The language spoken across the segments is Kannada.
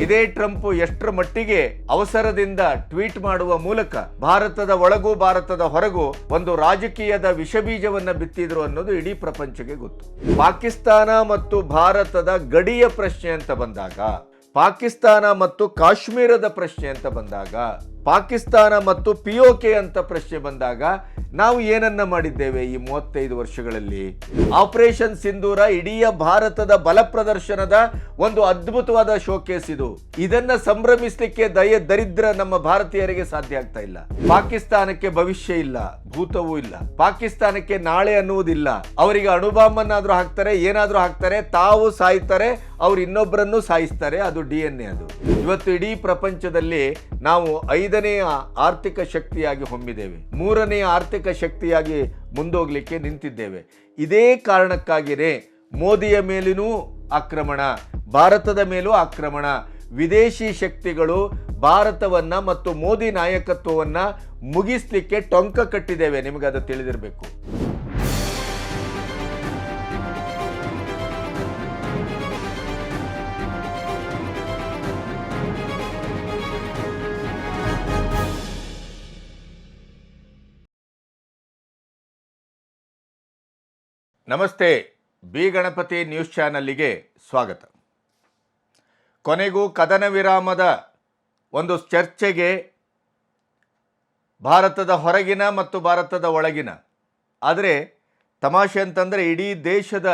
ಇದೇ ಟ್ರಂಪ್ ಎಷ್ಟರ ಮಟ್ಟಿಗೆ ಅವಸರದಿಂದ ಟ್ವೀಟ್ ಮಾಡುವ ಮೂಲಕ ಭಾರತದ ಒಳಗೂ ಭಾರತದ ಹೊರಗೂ ಒಂದು ರಾಜಕೀಯದ ವಿಷಬೀಜವನ್ನ ಬಿತ್ತಿದ್ರು ಅನ್ನೋದು ಇಡೀ ಪ್ರಪಂಚಕ್ಕೆ ಗೊತ್ತು. ಪಾಕಿಸ್ತಾನ ಮತ್ತು ಭಾರತದ ಗಡಿಯ ಪ್ರಶ್ನೆ ಅಂತ ಬಂದಾಗ, ಪಾಕಿಸ್ತಾನ ಮತ್ತು ಕಾಶ್ಮೀರದ ಪ್ರಶ್ನೆ ಅಂತ ಬಂದಾಗ, ಪಾಕಿಸ್ತಾನ ಮತ್ತು POK ಅಂತ ಪ್ರಶ್ನೆ ಬಂದಾಗ ನಾವು ಏನನ್ನ ಮಾಡಿದ್ದೇವೆ ಈ 35 ವರ್ಷಗಳಲ್ಲಿ? ಆಪರೇಷನ್ ಸಿಂಧೂರ ಇಡೀ ಭಾರತದ ಬಲ ಪ್ರದರ್ಶನದ ಒಂದು ಅದ್ಭುತವಾದ ಶೋಕೇಸ್ ಇದು. ಇದನ್ನ ಸಂಭ್ರಮಿಸಲಿಕ್ಕೆ ದರಿದ್ರ ನಮ್ಮ ಭಾರತೀಯರಿಗೆ ಸಾಧ್ಯ ಆಗ್ತಾ ಇಲ್ಲ. ಪಾಕಿಸ್ತಾನಕ್ಕೆ ಭವಿಷ್ಯ ಇಲ್ಲ, ಭೂತವೂ ಇಲ್ಲ. ಪಾಕಿಸ್ತಾನಕ್ಕೆ ನಾಳೆ ಅನ್ನುವುದಿಲ್ಲ. ಅವರಿಗೆ ಅಣುಬಾಂಬನ್ನಾದ್ರೂ ಹಾಕ್ತಾರೆ, ಏನಾದ್ರೂ ಹಾಕ್ತಾರೆ, ತಾವು ಸಾಯ್ತಾರೆ, ಅವ್ರು ಇನ್ನೊಬ್ಬರನ್ನು ಸಾಯಿಸ್ತಾರೆ. ಅದು DNA. ಅದು ಇವತ್ತು ಇಡೀ ಪ್ರಪಂಚದಲ್ಲಿ ನಾವು 5ನೇ ಆರ್ಥಿಕ ಶಕ್ತಿಯಾಗಿ ಹೊಮ್ಮಿದ್ದೇವೆ, 3ನೇ ಆರ್ಥಿಕ ಶಕ್ತಿಯಾಗಿ ಮುಂದೋಗ್ಲಿಕ್ಕೆ ನಿಂತಿದ್ದೇವೆ. ಇದೇ ಕಾರಣಕ್ಕಾಗಿಯೇ ಮೋದಿಯ ಮೇಲೂ ಆಕ್ರಮಣ, ಭಾರತದ ಮೇಲೂ ಆಕ್ರಮಣ. ವಿದೇಶಿ ಶಕ್ತಿಗಳು ಭಾರತವನ್ನ ಮತ್ತು ಮೋದಿ ನಾಯಕತ್ವವನ್ನ ಮುಗಿಸ್ಲಿಕ್ಕೆ ಟೊಂಕ ಕಟ್ಟಿದ್ದೇವೆ. ನಿಮಗದು ತಿಳಿದಿರಬೇಕು. ನಮಸ್ತೆ, ಬಿ ಗಣಪತಿ ನ್ಯೂಸ್ ಚಾನಲ್ಗೆ ಸ್ವಾಗತ. ಕೊನೆಗೂ ಕದನ ವಿರಾಮದ ಒಂದು ಚರ್ಚೆಗೆ ಭಾರತದ ಹೊರಗಿನ ಮತ್ತು ಭಾರತದ ಒಳಗಿನ, ಆದರೆ ತಮಾಷೆ ಅಂತಂದರೆ ಇಡೀ ದೇಶದ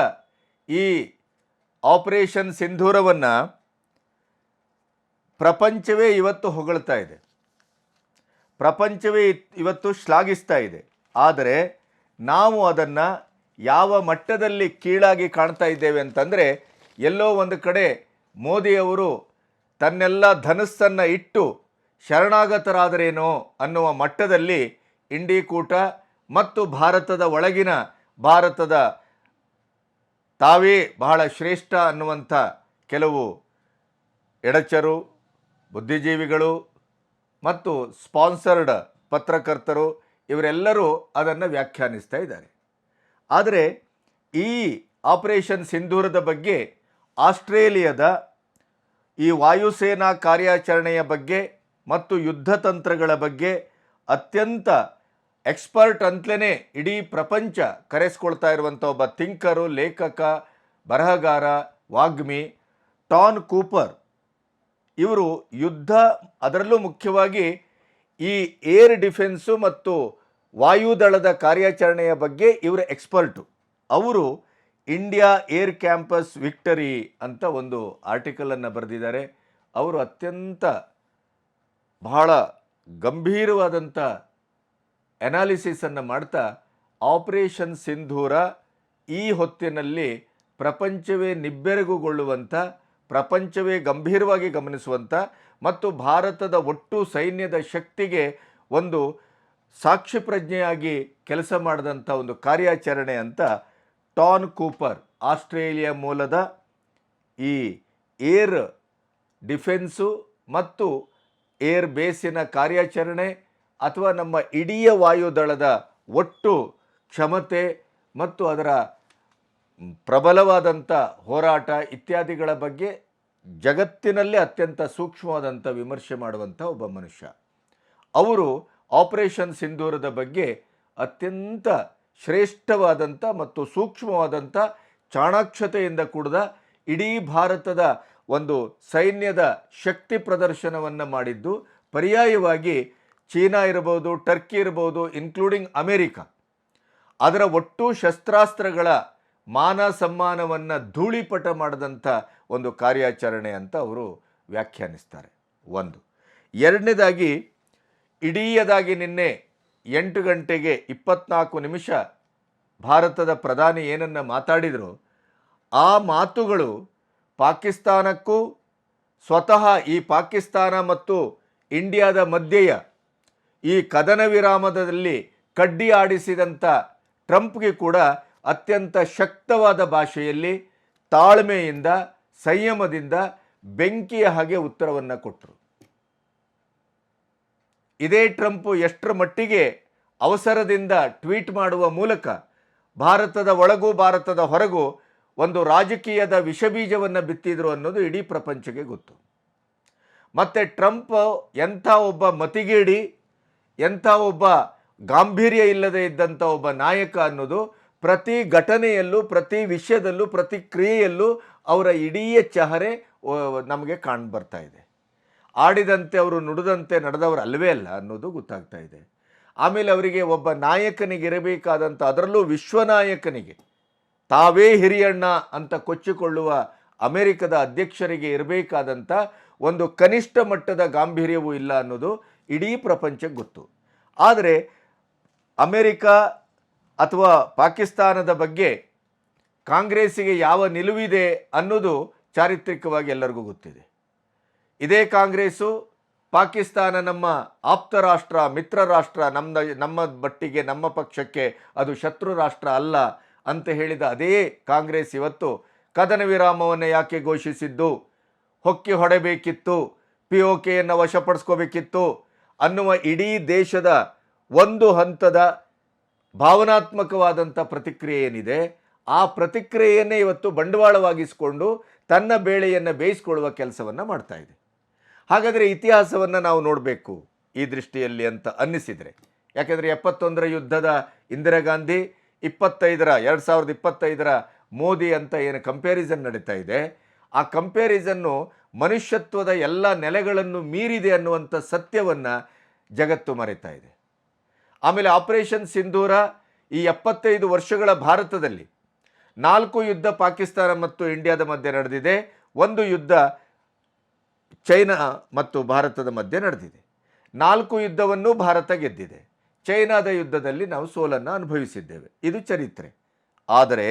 ಈ ಆಪರೇಷನ್ ಸಿಂಧೂರವನ್ನು ಪ್ರಪಂಚವೇ ಇವತ್ತು ಹೊಗಳ್ತಾ ಇದೆ, ಪ್ರಪಂಚವೇ ಇವತ್ತು ಶ್ಲಾಘಿಸ್ತಾ ಇದೆ. ಆದರೆ ನಾವು ಅದನ್ನು ಯಾವ ಮಟ್ಟದಲ್ಲಿ ಕೀಳಾಗಿ ಕಾಣ್ತಾ ಇದ್ದೇವೆ ಅಂತಂದರೆ, ಎಲ್ಲೋ ಒಂದು ಕಡೆ ಮೋದಿಯವರು ತನ್ನೆಲ್ಲ ಧನಸ್ಸನ್ನು ಇಟ್ಟು ಶರಣಾಗತರಾದರೇನೋ ಅನ್ನುವ ಮಟ್ಟದಲ್ಲಿ ಇಂಡಿ ಕೂಟ ಮತ್ತು ಭಾರತದ ಒಳಗಿನ ಭಾರತದ ತಾವೇ ಬಹಳ ಶ್ರೇಷ್ಠ ಅನ್ನುವಂಥ ಕೆಲವು ಎಡಚರು, ಬುದ್ಧಿಜೀವಿಗಳು ಮತ್ತು ಸ್ಪಾನ್ಸರ್ಡ್ ಪತ್ರಕರ್ತರು ಇವರೆಲ್ಲರೂ ಅದನ್ನು ವ್ಯಾಖ್ಯಾನಿಸ್ತಾ ಇದ್ದಾರೆ. ಆದರೆ ಈ ಆಪರೇಷನ್ ಸಿಂಧೂರದ ಬಗ್ಗೆ, ಆಸ್ಟ್ರೇಲಿಯಾದ ಈ ವಾಯುಸೇನಾ ಕಾರ್ಯಾಚರಣೆಯ ಬಗ್ಗೆ ಮತ್ತು ಯುದ್ಧ ತಂತ್ರಗಳ ಬಗ್ಗೆ ಅತ್ಯಂತ ಎಕ್ಸ್ಪರ್ಟ್ ಅಂತಲೇ ಇಡೀ ಪ್ರಪಂಚ ಕರೆಸ್ಕೊಳ್ತಾ ಇರುವಂಥ ಒಬ್ಬ ಥಿಂಕರು, ಲೇಖಕ, ಬರಹಗಾರ, ವಾಗ್ಮಿ ಟಾನ್ ಕೂಪರ್ ಇವರು ಯುದ್ಧ, ಅದರಲ್ಲೂ ಮುಖ್ಯವಾಗಿ ಈ ಏರ್ ಡಿಫೆನ್ಸು ಮತ್ತು ವಾಯುದಳದ ಕಾರ್ಯಾಚರಣೆಯ ಬಗ್ಗೆ ಇವರ ಎಕ್ಸ್ಪರ್ಟು. ಅವರು ಇಂಡಿಯಾ ಏರ್ ಕ್ಯಾಂಪಸ್ ವಿಕ್ಟರಿ ಅಂತ ಒಂದು ಆರ್ಟಿಕಲನ್ನು ಬರೆದಿದ್ದಾರೆ. ಅವರು ಅತ್ಯಂತ ಬಹಳ ಗಂಭೀರವಾದಂಥ ಅನಾಲಿಸಿಸನ್ನು ಮಾಡ್ತಾ ಆಪರೇಷನ್ ಸಿಂಧೂರ ಈ ಹೊತ್ತಿನಲ್ಲಿ ಪ್ರಪಂಚವೇ ನಿಬ್ಬೆರಗುಗೊಳ್ಳುವಂಥ, ಪ್ರಪಂಚವೇ ಗಂಭೀರವಾಗಿ ಗಮನಿಸುವಂಥ ಮತ್ತು ಭಾರತದ ಒಟ್ಟು ಸೈನ್ಯದ ಶಕ್ತಿಗೆ ಒಂದು ಸಾಕ್ಷಿ ಪ್ರಜ್ಞೆಯಾಗಿ ಕೆಲಸ ಮಾಡಿದಂಥ ಒಂದು ಕಾರ್ಯಾಚರಣೆ ಅಂತ ಟಾನ್ ಕೂಪರ್, ಆಸ್ಟ್ರೇಲಿಯಾ ಮೂಲದ ಈ ಏರ್ ಡಿಫೆನ್ಸು ಮತ್ತು ಏರ್ ಬೇಸಿನ ಕಾರ್ಯಾಚರಣೆ ಅಥವಾ ನಮ್ಮ ಇಡೀ ವಾಯುದಳದ ಒಟ್ಟು ಕ್ಷಮತೆ ಮತ್ತು ಅದರ ಪ್ರಬಲವಾದಂಥ ಹೋರಾಟ ಇತ್ಯಾದಿಗಳ ಬಗ್ಗೆ ಜಗತ್ತಿನಲ್ಲೇ ಅತ್ಯಂತ ಸೂಕ್ಷ್ಮವಾದಂಥ ವಿಮರ್ಶೆ ಮಾಡುವಂಥ ಒಬ್ಬ ಮನುಷ್ಯ. ಅವರು ಆಪರೇಷನ್ ಸಿಂಧೂರದ ಬಗ್ಗೆ ಅತ್ಯಂತ ಶ್ರೇಷ್ಠವಾದಂಥ ಮತ್ತು ಸೂಕ್ಷ್ಮವಾದಂಥ ಚಾಣಾಕ್ಷತೆಯಿಂದ ಕೂಡಿದ ಇಡೀ ಭಾರತದ ಒಂದು ಸೈನ್ಯದ ಶಕ್ತಿ ಪ್ರದರ್ಶನವನ್ನು ಮಾಡಿದ್ದು. ಪರ್ಯಾಯವಾಗಿ ಚೀನಾ ಇರ್ಬೋದು, ಟರ್ಕಿ ಇರ್ಬೋದು, ಇನ್ಕ್ಲೂಡಿಂಗ್ ಅಮೇರಿಕಾ, ಅದರ ಒಟ್ಟು ಶಸ್ತ್ರಾಸ್ತ್ರಗಳ ಮಾನ ಸಮ್ಮಾನವನ್ನು ಧೂಳಿಪಟ ಮಾಡಿದಂಥ ಒಂದು ಕಾರ್ಯಾಚರಣೆ ಅಂತ ಅವರು ವ್ಯಾಖ್ಯಾನಿಸ್ತಾರೆ. ಒಂದು. ಎರಡನೇದಾಗಿ, ಇಡೀಯದಾಗಿ ನಿನ್ನೆ 8 ಗಂಟೆಗೆ 24 ನಿಮಿಷ ಭಾರತದ ಪ್ರಧಾನಿ ಏನನ್ನು ಮಾತಾಡಿದರು, ಆ ಮಾತುಗಳು ಪಾಕಿಸ್ತಾನಕ್ಕೂ ಸ್ವತಃ ಈ ಪಾಕಿಸ್ತಾನ ಮತ್ತು ಇಂಡಿಯಾದ ಮಧ್ಯೆಯ ಈ ಕದನ ವಿರಾಮದಲ್ಲಿ ಕಡ್ಡಿ ಆಡಿಸಿದಂಥ ಟ್ರಂಪ್ಗೆ ಕೂಡ ಅತ್ಯಂತ ಶಕ್ತವಾದ ಭಾಷೆಯಲ್ಲಿ ತಾಳ್ಮೆಯಿಂದ, ಸಂಯಮದಿಂದ ಬೆಂಕಿಯ ಹಾಗೆ ಉತ್ತರವನ್ನು ಕೊಟ್ಟರು. ಇದೇ ಟ್ರಂಪ್ ಎಷ್ಟರ ಮಟ್ಟಿಗೆ ಅವಸರದಿಂದ ಟ್ವೀಟ್ ಮಾಡುವ ಮೂಲಕ ಭಾರತದ ಒಳಗೂ ಭಾರತದ ಹೊರಗೂ ಒಂದು ರಾಜಕೀಯದ ವಿಷಬೀಜವನ್ನು ಬಿತ್ತಿದ್ರು ಅನ್ನೋದು ಇಡೀ ಪ್ರಪಂಚಕ್ಕೆ ಗೊತ್ತು. ಮತ್ತು ಟ್ರಂಪ್ ಎಂಥ ಒಬ್ಬ ಮತಿಗೇಡಿ, ಎಂಥ ಒಬ್ಬ ಗಾಂಭೀರ್ಯ ಇಲ್ಲದೆ ಇದ್ದಂಥ ಒಬ್ಬ ನಾಯಕ ಅನ್ನೋದು ಪ್ರತಿ ಘಟನೆಯಲ್ಲೂ, ಪ್ರತಿ ವಿಷಯದಲ್ಲೂ, ಪ್ರತಿ ಕ್ರಿಯೆಯಲ್ಲೂ ಅವರ ಇಡೀ ಚಹರೆ ನಮಗೆ ಕಾಣ್ಬರ್ತಾ ಇದೆ. ಆಡಿದಂತೆ ಅವರು ನುಡಿದಂತೆ ನಡೆದವರು ಅಲ್ಲವೇ ಅಲ್ಲ ಅನ್ನೋದು ಗೊತ್ತಾಗ್ತಾ ಇದೆ. ಆಮೇಲೆ ಅವರಿಗೆ ಒಬ್ಬ ನಾಯಕನಿಗೆ ಇರಬೇಕಾದಂಥ, ಅದರಲ್ಲೂ ವಿಶ್ವನಾಯಕನಿಗೆ, ತಾವೇ ಹಿರಿಯಣ್ಣ ಅಂತ ಕೊಚ್ಚಿಕೊಳ್ಳುವ ಅಮೆರಿಕದ ಅಧ್ಯಕ್ಷರಿಗೆ ಇರಬೇಕಾದಂಥ ಒಂದು ಕನಿಷ್ಠ ಮಟ್ಟದ ಗಾಂಭೀರ್ಯವೂ ಇಲ್ಲ ಅನ್ನೋದು ಇಡೀ ಪ್ರಪಂಚಕ್ಕೆ ಗೊತ್ತು. ಆದರೆ ಅಮೆರಿಕ ಅಥವಾ ಪಾಕಿಸ್ತಾನದ ಬಗ್ಗೆ ಕಾಂಗ್ರೆಸ್ಸಿಗೆ ಯಾವ ನಿಲುವಿದೆ ಅನ್ನೋದು ಚಾರಿತ್ರಿಕವಾಗಿ ಎಲ್ಲರಿಗೂ ಗೊತ್ತಿದೆ. ಇದೇ ಕಾಂಗ್ರೆಸ್ಸು ಪಾಕಿಸ್ತಾನ ನಮ್ಮ ಆಪ್ತ ರಾಷ್ಟ್ರ, ಮಿತ್ರ ರಾಷ್ಟ್ರ, ನಮ್ಮ ಮಟ್ಟಿಗೆ, ನಮ್ಮ ಪಕ್ಷಕ್ಕೆ ಅದು ಶತ್ರು ರಾಷ್ಟ್ರ ಅಲ್ಲ ಅಂತ ಹೇಳಿದ ಅದೇ ಕಾಂಗ್ರೆಸ್ ಇವತ್ತು ಕದನ ವಿರಾಮವನ್ನು ಯಾಕೆ ಘೋಷಿಸಿದ್ದು, ಹೊಕ್ಕಿ ಹೊಡೆಬೇಕಿತ್ತು, POKಯನ್ನು ವಶಪಡಿಸ್ಕೋಬೇಕಿತ್ತು ಅನ್ನುವ ಇಡೀ ದೇಶದ ಒಂದು ಹಂತದ ಭಾವನಾತ್ಮಕವಾದಂಥ ಪ್ರತಿಕ್ರಿಯೆ ಏನಿದೆ, ಆ ಪ್ರತಿಕ್ರಿಯೆಯನ್ನೇ ಇವತ್ತು ಬಂಡವಾಳವಾಗಿಸಿಕೊಂಡು ತನ್ನ ಬೇಳೆಯನ್ನು ಬೇಯಿಸ್ಕೊಳ್ಳುವ ಕೆಲಸವನ್ನು ಮಾಡ್ತಾ ಇದೆ. ಹಾಗಾದರೆ ಇತಿಹಾಸವನ್ನು ನಾವು ನೋಡಬೇಕು ಈ ದೃಷ್ಟಿಯಲ್ಲಿ ಅಂತ ಅನ್ನಿಸಿದರೆ, ಯಾಕೆಂದರೆ 71ರ ಯುದ್ಧದ ಇಂದಿರಾ ಗಾಂಧಿ, 2025ರ ಮೋದಿ ಅಂತ ಏನು ಕಂಪ್ಯಾರಿಸನ್ ನಡೀತಾ ಇದೆ, ಆ ಕಂಪ್ಯಾರಿಸನ್ನು ಮನುಷ್ಯತ್ವದ ಎಲ್ಲ ನೆಲೆಗಳನ್ನು ಮೀರಿದೆ ಅನ್ನುವಂಥ ಸತ್ಯವನ್ನು ಜಗತ್ತು ಮರೆತಾ ಇದೆ. ಆಮೇಲೆ ಆಪರೇಷನ್ ಸಿಂಧೂರ, ಈ 75 ವರ್ಷಗಳ ಭಾರತದಲ್ಲಿ 4 ಯುದ್ಧ ಪಾಕಿಸ್ತಾನ ಮತ್ತು ಇಂಡಿಯಾದ ಮಧ್ಯೆ ನಡೆದಿದೆ, 1 ಯುದ್ಧ ಚೈನಾ ಮತ್ತು ಭಾರತದ ಮಧ್ಯೆ ನಡೆದಿದೆ. 4 ಯುದ್ಧವನ್ನು ಭಾರತ ಗೆದ್ದಿದೆ. ಚೈನಾದ ಯುದ್ಧದಲ್ಲಿ ನಾವು ಸೋಲನ್ನು ಅನುಭವಿಸಿದ್ದೇವೆ. ಇದು ಚರಿತ್ರೆ. ಆದರೆ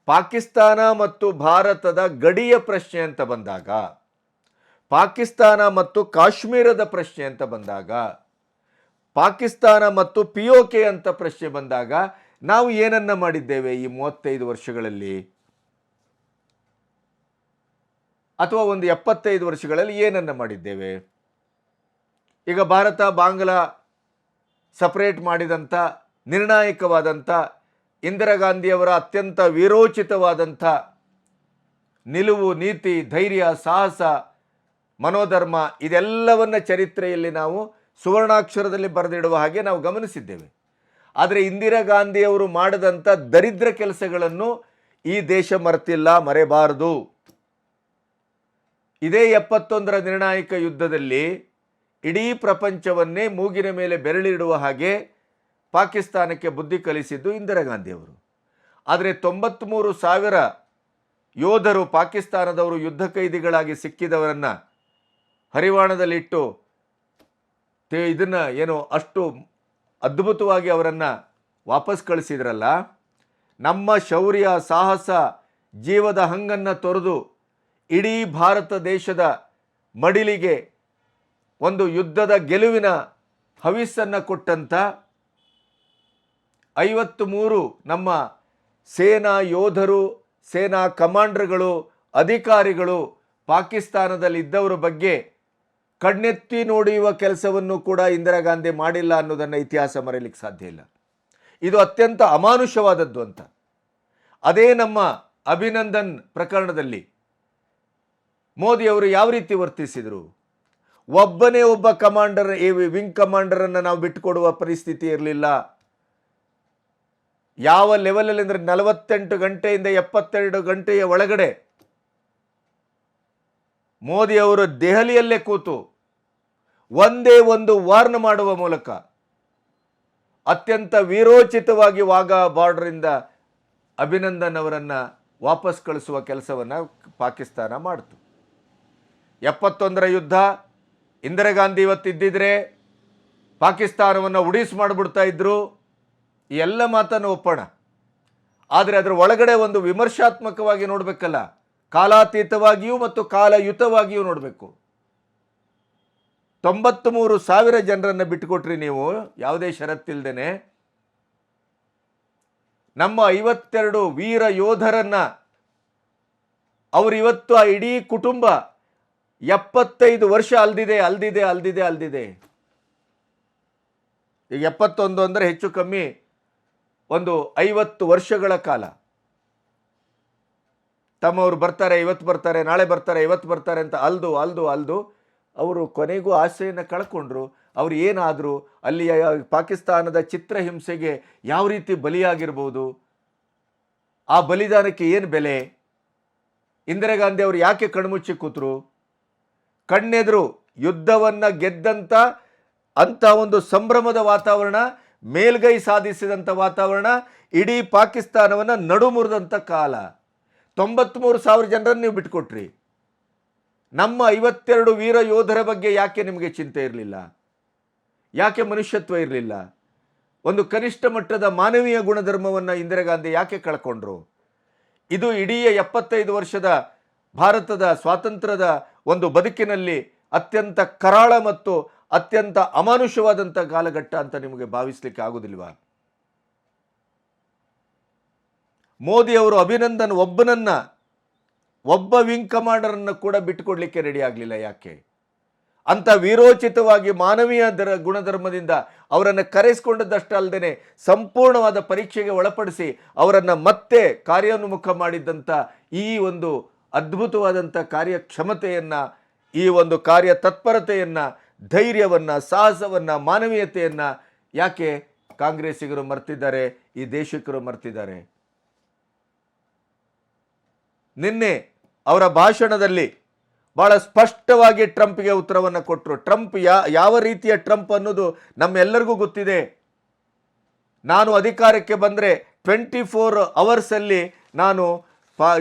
ಪಾಕಿಸ್ತಾನ ಮತ್ತು ಭಾರತದ ಗಡಿಯ ಪ್ರಶ್ನೆ ಅಂತ ಬಂದಾಗ, ಪಾಕಿಸ್ತಾನ ಮತ್ತು ಕಾಶ್ಮೀರದ ಪ್ರಶ್ನೆ ಅಂತ ಬಂದಾಗ, ಪಾಕಿಸ್ತಾನ ಮತ್ತು POK ಅಂತ ಪ್ರಶ್ನೆ ಬಂದಾಗ ನಾವು ಏನನ್ನ ಮಾಡಿದ್ದೇವೆ ಈ 35 ವರ್ಷಗಳಲ್ಲಿ, ಅಥವಾ ಒಂದು 75 ವರ್ಷಗಳಲ್ಲಿ ಏನನ್ನ ಮಾಡಿದ್ದೇವೆ? ಈಗ ಭಾರತ ಬಾಂಗ್ಲಾ ಸಪರೇಟ್ ಮಾಡಿದಂಥ ನಿರ್ಣಾಯಕವಾದಂಥ ಇಂದಿರಾ ಗಾಂಧಿಯವರ ಅತ್ಯಂತ ವೀರೋಚಿತವಾದಂಥ ನಿಲುವು, ನೀತಿ, ಧೈರ್ಯ, ಸಾಹಸ, ಮನೋಧರ್ಮ, ಇದೆಲ್ಲವನ್ನ ಚರಿತ್ರೆಯಲ್ಲಿ ನಾವು ಸುವರ್ಣಾಕ್ಷರದಲ್ಲಿ ಬರೆದಿಡುವ ಹಾಗೆ ನಾವು ಗಮನಿಸಿದ್ದೇವೆ. ಆದರೆ ಇಂದಿರಾ ಗಾಂಧಿಯವರು ಮಾಡಿದಂಥ ದರಿದ್ರ ಕೆಲಸಗಳನ್ನು ಈ ದೇಶ ಮರೆತಿಲ್ಲ, ಮರೆಯಬಾರದು. ಇದೇ 71ರ ನಿರ್ಣಾಯಕ ಯುದ್ಧದಲ್ಲಿ ಇಡೀ ಪ್ರಪಂಚವನ್ನೇ ಮೂಗಿನ ಮೇಲೆ ಬೆರಳಿಡುವ ಹಾಗೆ ಪಾಕಿಸ್ತಾನಕ್ಕೆ ಬುದ್ಧಿ ಕಲಿಸಿದ್ದು ಇಂದಿರಾ ಗಾಂಧಿಯವರು. ಆದರೆ 93,000 ಯೋಧರು, ಪಾಕಿಸ್ತಾನದವರು ಯುದ್ಧ ಕೈದಿಗಳಾಗಿ ಸಿಕ್ಕಿದವರನ್ನು ಹರಿವಾಣದಲ್ಲಿಟ್ಟು ಇದನ್ನು ಏನು ಅಷ್ಟು ಅದ್ಭುತವಾಗಿ ಅವರನ್ನು ವಾಪಸ್ ಕಳಿಸಿದ್ರಲ್ಲ, ನಮ್ಮ ಶೌರ್ಯ, ಸಾಹಸ, ಜೀವದ ಹಂಗನ್ನು ತೊರೆದು ಇಡೀ ಭಾರತ ದೇಶದ ಮಡಿಲಿಗೆ ಒಂದು ಯುದ್ಧದ ಗೆಲುವಿನ ಹವಿಸ್ಸನ್ನು ಕೊಟ್ಟಂಥ 53 ನಮ್ಮ ಸೇನಾ ಯೋಧರು, ಸೇನಾ ಕಮಾಂಡರ್ಗಳು, ಅಧಿಕಾರಿಗಳು ಪಾಕಿಸ್ತಾನದಲ್ಲಿ ಇದ್ದವರ ಬಗ್ಗೆ ಕಣ್ಣೆತ್ತಿ ನೋಡಿಯುವ ಕೆಲಸವನ್ನು ಕೂಡ ಇಂದಿರಾ ಗಾಂಧಿ ಮಾಡಿಲ್ಲ ಅನ್ನೋದನ್ನು ಇತಿಹಾಸ ಮರೆಯಲಿಕ್ಕೆ ಸಾಧ್ಯ ಇಲ್ಲ. ಇದು ಅತ್ಯಂತ ಅಮಾನುಷವಾದದ್ದು ಅಂತ. ಅದೇ ನಮ್ಮ ಅಭಿನಂದನ್ ಪ್ರಕರಣದಲ್ಲಿ ಮೋದಿಯವರು ಯಾವ ರೀತಿ ವರ್ತಿಸಿದರು? ಒಬ್ಬನೇ ಒಬ್ಬ ಕಮಾಂಡರ್, ವಿಂಗ್ ಕಮಾಂಡರನ್ನು ನಾವು ಬಿಟ್ಟುಕೊಡುವ ಪರಿಸ್ಥಿತಿ ಇರಲಿಲ್ಲ. ಯಾವ ಲೆವೆಲಲ್ಲಿ ಅಂದರೆ 48 ಗಂಟೆಯಿಂದ 72 ಗಂಟೆಯ ಒಳಗಡೆ ಮೋದಿಯವರು ದೆಹಲಿಯಲ್ಲೇ ಕೂತು ಒಂದೇ ಒಂದು ವಾರ್ನ್ ಮಾಡುವ ಮೂಲಕ ಅತ್ಯಂತ ವೀರೋಚಿತವಾಗಿ ವಾಘಾ ಬಾರ್ಡರಿಂದ ಅಭಿನಂದನ್ ಅವರನ್ನು ವಾಪಸ್ ಕಳಿಸುವ ಕೆಲಸವನ್ನು ಪಾಕಿಸ್ತಾನ ಮಾಡಿತು. 71ರ ಯುದ್ಧ ಇಂದಿರಾ ಗಾಂಧಿ ಇವತ್ತಿದ್ದಿದ್ರೆ ಪಾಕಿಸ್ತಾನವನ್ನು ಉಡೀಸ್ ಮಾಡಿಬಿಡ್ತಾ ಇದ್ರು. ಈ ಎಲ್ಲ ಮಾತನ್ನು ಒಪ್ಪೋಣ. ಆದರೆ ಅದರ ಒಳಗಡೆ ಒಂದು ವಿಮರ್ಶಾತ್ಮಕವಾಗಿ ನೋಡಬೇಕಲ್ಲ, ಕಾಲಾತೀತವಾಗಿಯೂ ಮತ್ತು ಕಾಲಯುತವಾಗಿಯೂ ನೋಡಬೇಕು. 93,000 ಜನರನ್ನು ಬಿಟ್ಟುಕೊಟ್ರಿ ನೀವು ಯಾವುದೇ ಷರತ್ತಿಲ್ದೇನೆ. ನಮ್ಮ 52 ವೀರ ಯೋಧರನ್ನು ಅವರಿವತ್ತು ಆ ಇಡೀ ಕುಟುಂಬ 75 ವರ್ಷ ಅಲ್ದಿದೆ. ಈಗ 71 ಅಂದರೆ ಹೆಚ್ಚು ಕಮ್ಮಿ ಒಂದು 50 ವರ್ಷಗಳ ಕಾಲ ತಮ್ಮವರು ಬರ್ತಾರೆ, ಇವತ್ತು ಬರ್ತಾರೆ, ನಾಳೆ ಬರ್ತಾರೆ, ಇವತ್ತು ಬರ್ತಾರೆ ಅಂತ ಅಲ್ದು ಅವರು ಕೊನೆಗೂ ಆಸೆಯನ್ನು ಕಳ್ಕೊಂಡ್ರು. ಅವರು ಏನಾದರೂ ಅಲ್ಲಿಯ ಪಾಕಿಸ್ತಾನದ ಚಿತ್ರಹಿಂಸೆಗೆ ಯಾವ ರೀತಿ ಬಲಿಯಾಗಿರ್ಬೋದು, ಆ ಬಲಿದಾನಕ್ಕೆ ಏನು ಬೆಲೆ? ಇಂದಿರಾ ಗಾಂಧಿ ಅವರು ಯಾಕೆ ಕಣ್ಮುಚ್ಚಿ ಕೂತರು? ಕಣ್ಣೆದುರು ಯುದ್ಧವನ್ನು ಗೆದ್ದಂಥ ಅಂಥ ಒಂದು ಸಂಭ್ರಮದ ವಾತಾವರಣ, ಮೇಲ್ಗೈ ಸಾಧಿಸಿದಂಥ ವಾತಾವರಣ, ಇಡೀ ಪಾಕಿಸ್ತಾನವನ್ನು ನಡುಮುರಿದಂಥ ಕಾಲ. 93,000 ಜನರನ್ನು ನೀವು ಬಿಟ್ಕೊಟ್ರಿ. ನಮ್ಮ 52 ವೀರ ಯೋಧರ ಬಗ್ಗೆ ಯಾಕೆ ನಿಮಗೆ ಚಿಂತೆ ಇರಲಿಲ್ಲ? ಯಾಕೆ ಮನುಷ್ಯತ್ವ ಇರಲಿಲ್ಲ? ಒಂದು ಕನಿಷ್ಠ ಮಟ್ಟದ ಮಾನವೀಯ ಗುಣಧರ್ಮವನ್ನು ಇಂದಿರಾ ಗಾಂಧಿ ಯಾಕೆ ಕಳ್ಕೊಂಡ್ರು? ಇದು ಇಡೀ 75 ವರ್ಷದ ಭಾರತದ ಸ್ವಾತಂತ್ರ್ಯದ ಒಂದು ಬದುಕಿನಲ್ಲಿ ಅತ್ಯಂತ ಕರಾಳ ಮತ್ತು ಅತ್ಯಂತ ಅಮಾನುಷವಾದಂಥ ಕಾಲಘಟ್ಟ ಅಂತ ನಿಮಗೆ ಭಾವಿಸಲಿಕ್ಕೆ ಆಗೋದಿಲ್ವಾ? ಮೋದಿ ಅವರು ಅಭಿನಂದನ್ ಒಬ್ಬ ವಿಂಗ್ ಕಮಾಂಡರನ್ನು ಕೂಡ ಬಿಟ್ಟುಕೊಡ್ಲಿಕ್ಕೆ ರೆಡಿ ಆಗಲಿಲ್ಲ. ಯಾಕೆ? ಅಂತ ವೀರೋಚಿತವಾಗಿ ಮಾನವೀಯ ಗುಣಧರ್ಮದಿಂದ ಅವರನ್ನು ಕರೆಸಿಕೊಂಡದ್ದಷ್ಟಲ್ಲದೆ ಸಂಪೂರ್ಣವಾದ ಪರೀಕ್ಷೆಗೆ ಒಳಪಡಿಸಿ ಅವರನ್ನು ಮತ್ತೆ ಕಾರ್ಯೋನ್ಮುಖ ಮಾಡಿದ್ದಂಥ ಈ ಒಂದು ಅದ್ಭುತವಾದಂಥ ಕಾರ್ಯಕ್ಷಮತೆಯನ್ನು, ಈ ಒಂದು ಕಾರ್ಯ ತತ್ಪರತೆಯನ್ನು, ಧೈರ್ಯವನ್ನು, ಸಾಹಸವನ್ನು, ಮಾನವೀಯತೆಯನ್ನು ಯಾಕೆ ಕಾಂಗ್ರೆಸ್ಸಿಗರು ಮರ್ತಿದ್ದಾರೆ, ಈ ದೇಶಿಕರು ಮರ್ತಿದ್ದಾರೆ? ನಿನ್ನೆ ಅವರ ಭಾಷಣದಲ್ಲಿ ಬಹಳ ಸ್ಪಷ್ಟವಾಗಿ ಟ್ರಂಪ್ಗೆ ಉತ್ತರವನ್ನು ಕೊಟ್ಟರು. ಟ್ರಂಪ್ ಯಾವ ರೀತಿಯ ಟ್ರಂಪ್ ಅನ್ನೋದು ನಮ್ಮೆಲ್ಲರಿಗೂ ಗೊತ್ತಿದೆ. ನಾನು ಅಧಿಕಾರಕ್ಕೆ ಬಂದರೆ 24 ಅವರ್ಸಲ್ಲಿ ನಾನು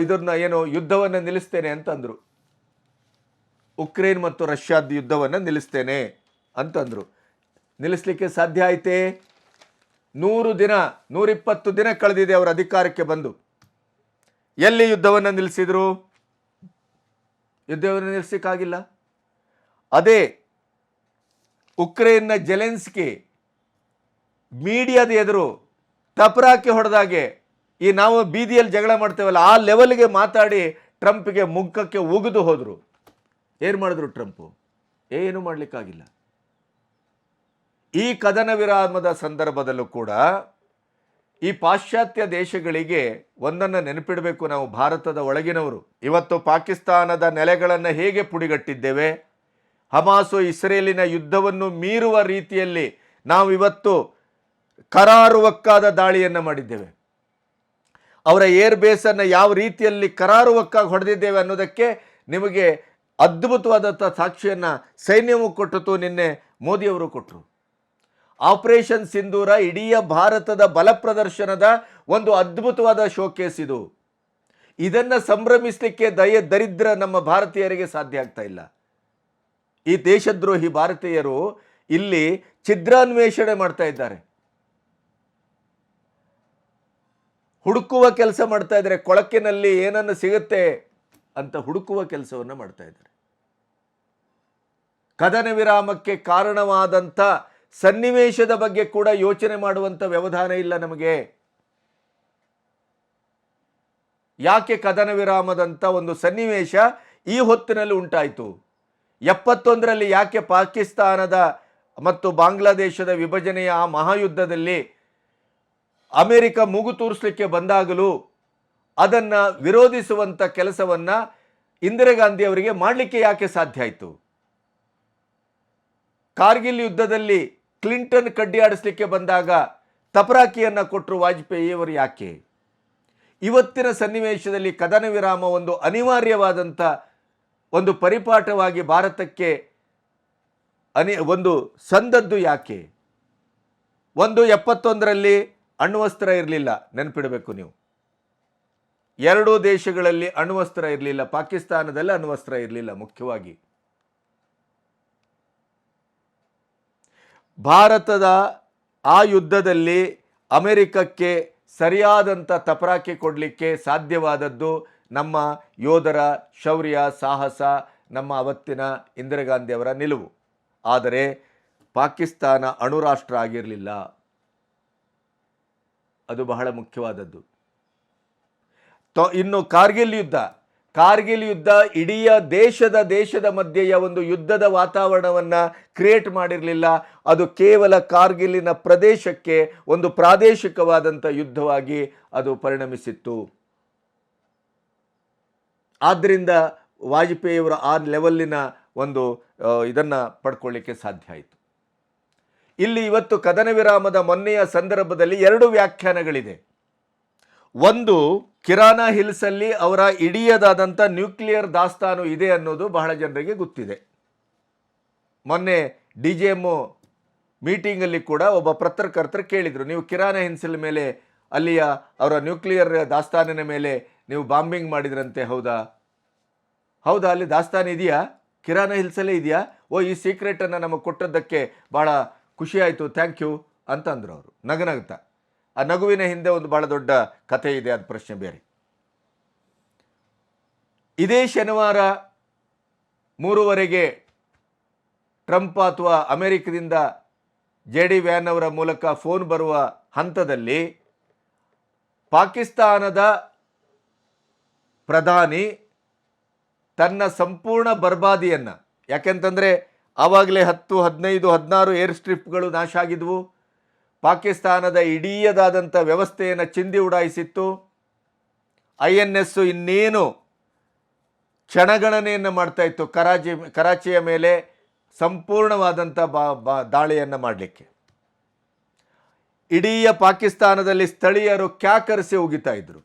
ಯುದ್ಧವನ್ನು ನಿಲ್ಲಿಸ್ತೇನೆ ಅಂತಂದರು. ಉಕ್ರೇನ್ ಮತ್ತು ರಷ್ಯಾದ ಯುದ್ಧವನ್ನು ನಿಲ್ಲಿಸ್ತೇನೆ ಅಂತಂದರು. ನಿಲ್ಲಿಸಲಿಕ್ಕೆ ಸಾಧ್ಯ ಆಯಿತೇ? 120 ದಿನ ಕಳೆದಿದೆ ಅವರ ಅಧಿಕಾರಕ್ಕೆ ಬಂದು. ಎಲ್ಲಿ ಯುದ್ಧವನ್ನು ನಿಲ್ಲಿಸಿದ್ರು? ಯುದ್ಧವನ್ನು ನಿಲ್ಲಿಸಲಿಕ್ಕಾಗಿಲ್ಲ. ಅದೇ ಉಕ್ರೇನ್ನ ಜೆಲೆನ್ಸ್ಕಿ ಮೀಡಿಯಾದ ಎದುರು ತಪರಾಕಿ ಹೊಡೆದಾಗೆ, ಈ ನಾವು ಬೀದಿಯಲ್ಲಿ ಜಗಳ ಮಾಡ್ತೇವಲ್ಲ ಆ ಲೆವೆಲ್ಗೆ ಮಾತಾಡಿ ಟ್ರಂಪ್ಗೆ ಮುಖಕ್ಕೆ ಉಗಿದು ಹೋದರು. ಏನು ಮಾಡಿದ್ರು ಟ್ರಂಪು? ಏನು ಮಾಡಲಿಕ್ಕಾಗಿಲ್ಲ. ಈ ಕದನ ವಿರಾಮದ ಸಂದರ್ಭದಲ್ಲೂ ಕೂಡ ಈ ಪಾಶ್ಚಾತ್ಯ ದೇಶಗಳಿಗೆ ಒಂದನ್ನು ನೆನಪಿಡಬೇಕು. ನಾವು ಭಾರತದ ಒಳಗಿನವರು ಇವತ್ತು ಪಾಕಿಸ್ತಾನದ ನೆಲೆಗಳನ್ನು ಹೇಗೆ ಪುಡಿಗಟ್ಟಿದ್ದೇವೆ, ಹಮಾಸು ಇಸ್ರೇಲಿನ ಯುದ್ಧವನ್ನು ಮೀರುವ ರೀತಿಯಲ್ಲಿ ನಾವು ಇವತ್ತು ಕರಾರುವಕ್ಕಾದ ದಾಳಿಯನ್ನು ಮಾಡಿದ್ದೇವೆ. ಅವರ ಏರ್ ಬೇಸನ್ನು ಯಾವ ರೀತಿಯಲ್ಲಿ ಕರಾರುವಕ್ಕಾಗಿ ಹೊಡೆದಿದ್ದೇವೆ ಅನ್ನೋದಕ್ಕೆ ನಿಮಗೆ ಅದ್ಭುತವಾದಂಥ ಸಾಕ್ಷಿಯನ್ನು ಸೈನ್ಯವು ಕೊಟ್ಟಿತು. ನಿನ್ನೆ ಮೋದಿಯವರು ಕೊಟ್ಟರು. ಆಪರೇಷನ್ ಸಿಂಧೂರ ಇಡೀ ಭಾರತದ ಬಲ ಪ್ರದರ್ಶನದ ಒಂದು ಅದ್ಭುತವಾದ ಶೋಕೇಸ್ ಇದು. ಇದನ್ನು ಸಂಭ್ರಮಿಸಲಿಕ್ಕೆ ದರಿದ್ರ ನಮ್ಮ ಭಾರತೀಯರಿಗೆ ಸಾಧ್ಯ ಆಗ್ತಾ ಇಲ್ಲ. ಈ ದೇಶದ್ರೋಹಿ ಭಾರತೀಯರು ಇಲ್ಲಿ ಛಿದ್ರಾನ್ವೇಷಣೆ ಮಾಡ್ತಾ ಇದ್ದಾರೆ, ಹುಡುಕುವ ಕೆಲಸ ಮಾಡ್ತಾ ಇದ್ದಾರೆ. ಕೊಳಕಿನಲ್ಲಿ ಏನನ್ನು ಸಿಗುತ್ತೆ ಅಂತ ಹುಡುಕುವ ಕೆಲಸವನ್ನು ಮಾಡ್ತಾ ಇದ್ದಾರೆ. ಕದನ ವಿರಾಮಕ್ಕೆ ಕಾರಣವಾದಂಥ ಸನ್ನಿವೇಶದ ಬಗ್ಗೆ ಕೂಡ ಯೋಚನೆ ಮಾಡುವಂಥ ವ್ಯವಧಾನ ಇಲ್ಲ ನಮಗೆ. ಯಾಕೆ ಕದನ ವಿರಾಮದಂಥ ಒಂದು ಸನ್ನಿವೇಶ ಈ ಹೊತ್ತಿನಲ್ಲಿ ಉಂಟಾಯಿತು? 71ರಲ್ಲಿ ಯಾಕೆ ಪಾಕಿಸ್ತಾನದ ಮತ್ತು ಬಾಂಗ್ಲಾದೇಶದ ವಿಭಜನೆಯ ಆ ಮಹಾಯುದ್ಧದಲ್ಲಿ ಅಮೆರಿಕ ಮೂಗು ತೂರಿಸಲಿಕ್ಕೆ ಬಂದಾಗಲೂ ಅದನ್ನು ವಿರೋಧಿಸುವಂಥ ಕೆಲಸವನ್ನು ಇಂದಿರಾ ಗಾಂಧಿ ಅವರಿಗೆ ಮಾಡಲಿಕ್ಕೆ ಯಾಕೆ ಸಾಧ್ಯ ಆಯಿತು? ಕಾರ್ಗಿಲ್ ಯುದ್ಧದಲ್ಲಿ ಕ್ಲಿಂಟನ್ ಕಡ್ಡಿಯಾಡಿಸಲಿಕ್ಕೆ ಬಂದಾಗ ತಪರಾಕಿಯನ್ನು ಕೊಟ್ಟರು ವಾಜಪೇಯಿ ಅವರು ಯಾಕೆ? ಇವತ್ತಿನ ಸನ್ನಿವೇಶದಲ್ಲಿ ಕದನ ವಿರಾಮ ಒಂದು ಅನಿವಾರ್ಯವಾದಂಥ ಒಂದು ಪರಿಪಾಠವಾಗಿ ಭಾರತಕ್ಕೆ ಒಂದು ಸಂದದ್ದು ಯಾಕೆ? 71ರಲ್ಲಿ ಅಣ್ವಸ್ತ್ರ ಇರಲಿಲ್ಲ, ನೆನಪಿಡಬೇಕು ನೀವು. 2 ದೇಶಗಳಲ್ಲಿ ಅಣ್ವಸ್ತ್ರ ಇರಲಿಲ್ಲ, ಪಾಕಿಸ್ತಾನದಲ್ಲಿ ಅಣ್ವಸ್ತ್ರ ಇರಲಿಲ್ಲ. ಮುಖ್ಯವಾಗಿ ಭಾರತದ ಆ ಯುದ್ಧದಲ್ಲಿ ಅಮೆರಿಕಕ್ಕೆ ಸರಿಯಾದಂಥ ತಪರಾಕಿ ಕೊಡಲಿಕ್ಕೆ ಸಾಧ್ಯವಾದದ್ದು ನಮ್ಮ ಯೋಧರ ಶೌರ್ಯ, ಸಾಹಸ, ನಮ್ಮ ಅವತ್ತಿನ ಇಂದಿರಾ ಗಾಂಧಿ ಅವರ ನಿಲುವು. ಆದರೆ ಪಾಕಿಸ್ತಾನ ಅಣುರಾಷ್ಟ್ರ ಆಗಿರಲಿಲ್ಲ, ಅದು ಬಹಳ ಮುಖ್ಯವಾದದ್ದು. ಇನ್ನು ಕಾರ್ಗಿಲ್ ಯುದ್ಧ ಇಡೀ ದೇಶದ ಮಧ್ಯೆಯ ಒಂದು ಯುದ್ಧದ ವಾತಾವರಣವನ್ನು ಕ್ರಿಯೇಟ್ ಮಾಡಿರಲಿಲ್ಲ. ಅದು ಕೇವಲ ಕಾರ್ಗಿಲಿನ ಪ್ರದೇಶಕ್ಕೆ ಒಂದು ಪ್ರಾದೇಶಿಕವಾದಂಥ ಯುದ್ಧವಾಗಿ ಅದು ಪರಿಣಮಿಸಿತ್ತು. ಆದ್ದರಿಂದ ವಾಜಪೇಯಿಯವರ ಆ ಲೆವೆಲ್ಲಿನ ಒಂದು ಇದನ್ನು ಪಡ್ಕೊಳ್ಳಿಕ್ಕೆ ಸಾಧ್ಯ ಆಯಿತು. ಇಲ್ಲಿ ಇವತ್ತು ಕದನ ವಿರಾಮದ ಮೊನ್ನೆಯ ಸಂದರ್ಭದಲ್ಲಿ 2 ವ್ಯಾಖ್ಯಾನಗಳಿದೆ. ಒಂದು, ಕಿರಾನಾ ಹಿಲ್ಸಲ್ಲಿ ಅವರ ಇಡಿಯದಾದಂಥ ನ್ಯೂಕ್ಲಿಯರ್ ದಾಸ್ತಾನು ಇದೆ ಅನ್ನೋದು ಬಹಳ ಜನರಿಗೆ ಗೊತ್ತಿದೆ. ಮೊನ್ನೆ DGM ಮೀಟಿಂಗಲ್ಲಿ ಕೂಡ ಒಬ್ಬ ಪತ್ರಕರ್ತರು ಕೇಳಿದರು, ನೀವು ಕಿರಾನಾ ಹಿಲ್ಸಲ್ ಮೇಲೆ ಅಲ್ಲಿಯ ಅವರ ನ್ಯೂಕ್ಲಿಯರ್ ದಾಸ್ತಾನಿನ ಮೇಲೆ ನೀವು ಬಾಂಬಿಂಗ್ ಮಾಡಿದ್ರಂತೆ, ಹೌದಾ? ಅಲ್ಲಿ ದಾಸ್ತಾನು ಇದೆಯಾ? ಕಿರಾನಾ ಹಿಲ್ಸಲ್ಲೇ ಇದೆಯಾ? ಈ ಸೀಕ್ರೆಟನ್ನು ನಮಗೆ ಕೊಟ್ಟದ್ದಕ್ಕೆ ಭಾಳ ಖುಷಿ ಆಯಿತು, ಥ್ಯಾಂಕ್ ಯು ಅಂತಂದರು ಅವರು ನಗನಗ್ತಾ. ಆ ನಗುವಿನ ಹಿಂದೆ ಒಂದು ಭಾಳ ದೊಡ್ಡ ಕಥೆ ಇದೆ, ಅದು ಪ್ರಶ್ನೆ ಬೇರೆ. ಇದೇ ಶನಿವಾರ 3:30ಗೆ ಟ್ರಂಪ್ ಅಥವಾ ಅಮೆರಿಕದಿಂದ JD ವ್ಯಾನ್ ಅವರ ಮೂಲಕ ಫೋನ್ ಬರುವ ಹಂತದಲ್ಲಿ ಪಾಕಿಸ್ತಾನದ ಪ್ರಧಾನಿ ತನ್ನ ಸಂಪೂರ್ಣ ಬರ್ಬಾದಿಯನ್ನು, ಯಾಕೆಂತಂದರೆ ಆವಾಗಲೇ 10, 15, 16 ಏರ್ ಸ್ಟ್ರಿಪ್ಗಳು ನಾಶ ಆಗಿದ್ವು. ಪಾಕಿಸ್ತಾನದ ಇಡೀದಾದಂಥ ವ್ಯವಸ್ಥೆಯನ್ನು ಚಿಂದಿ ಉಡಾಯಿಸಿತ್ತು. INS ಇನ್ನೇನು ಕ್ಷಣಗಣನೆಯನ್ನು ಮಾಡ್ತಾ ಇತ್ತು ಕರಾಚಿಯ ಮೇಲೆ ಸಂಪೂರ್ಣವಾದಂಥ ದಾಳಿಯನ್ನು ಮಾಡಲಿಕ್ಕೆ. ಇಡೀ ಪಾಕಿಸ್ತಾನದಲ್ಲಿ ಸ್ಥಳೀಯರು ಕ್ಯಾಕರಿಸಿ ಉಗಿತಾ ಇದ್ರು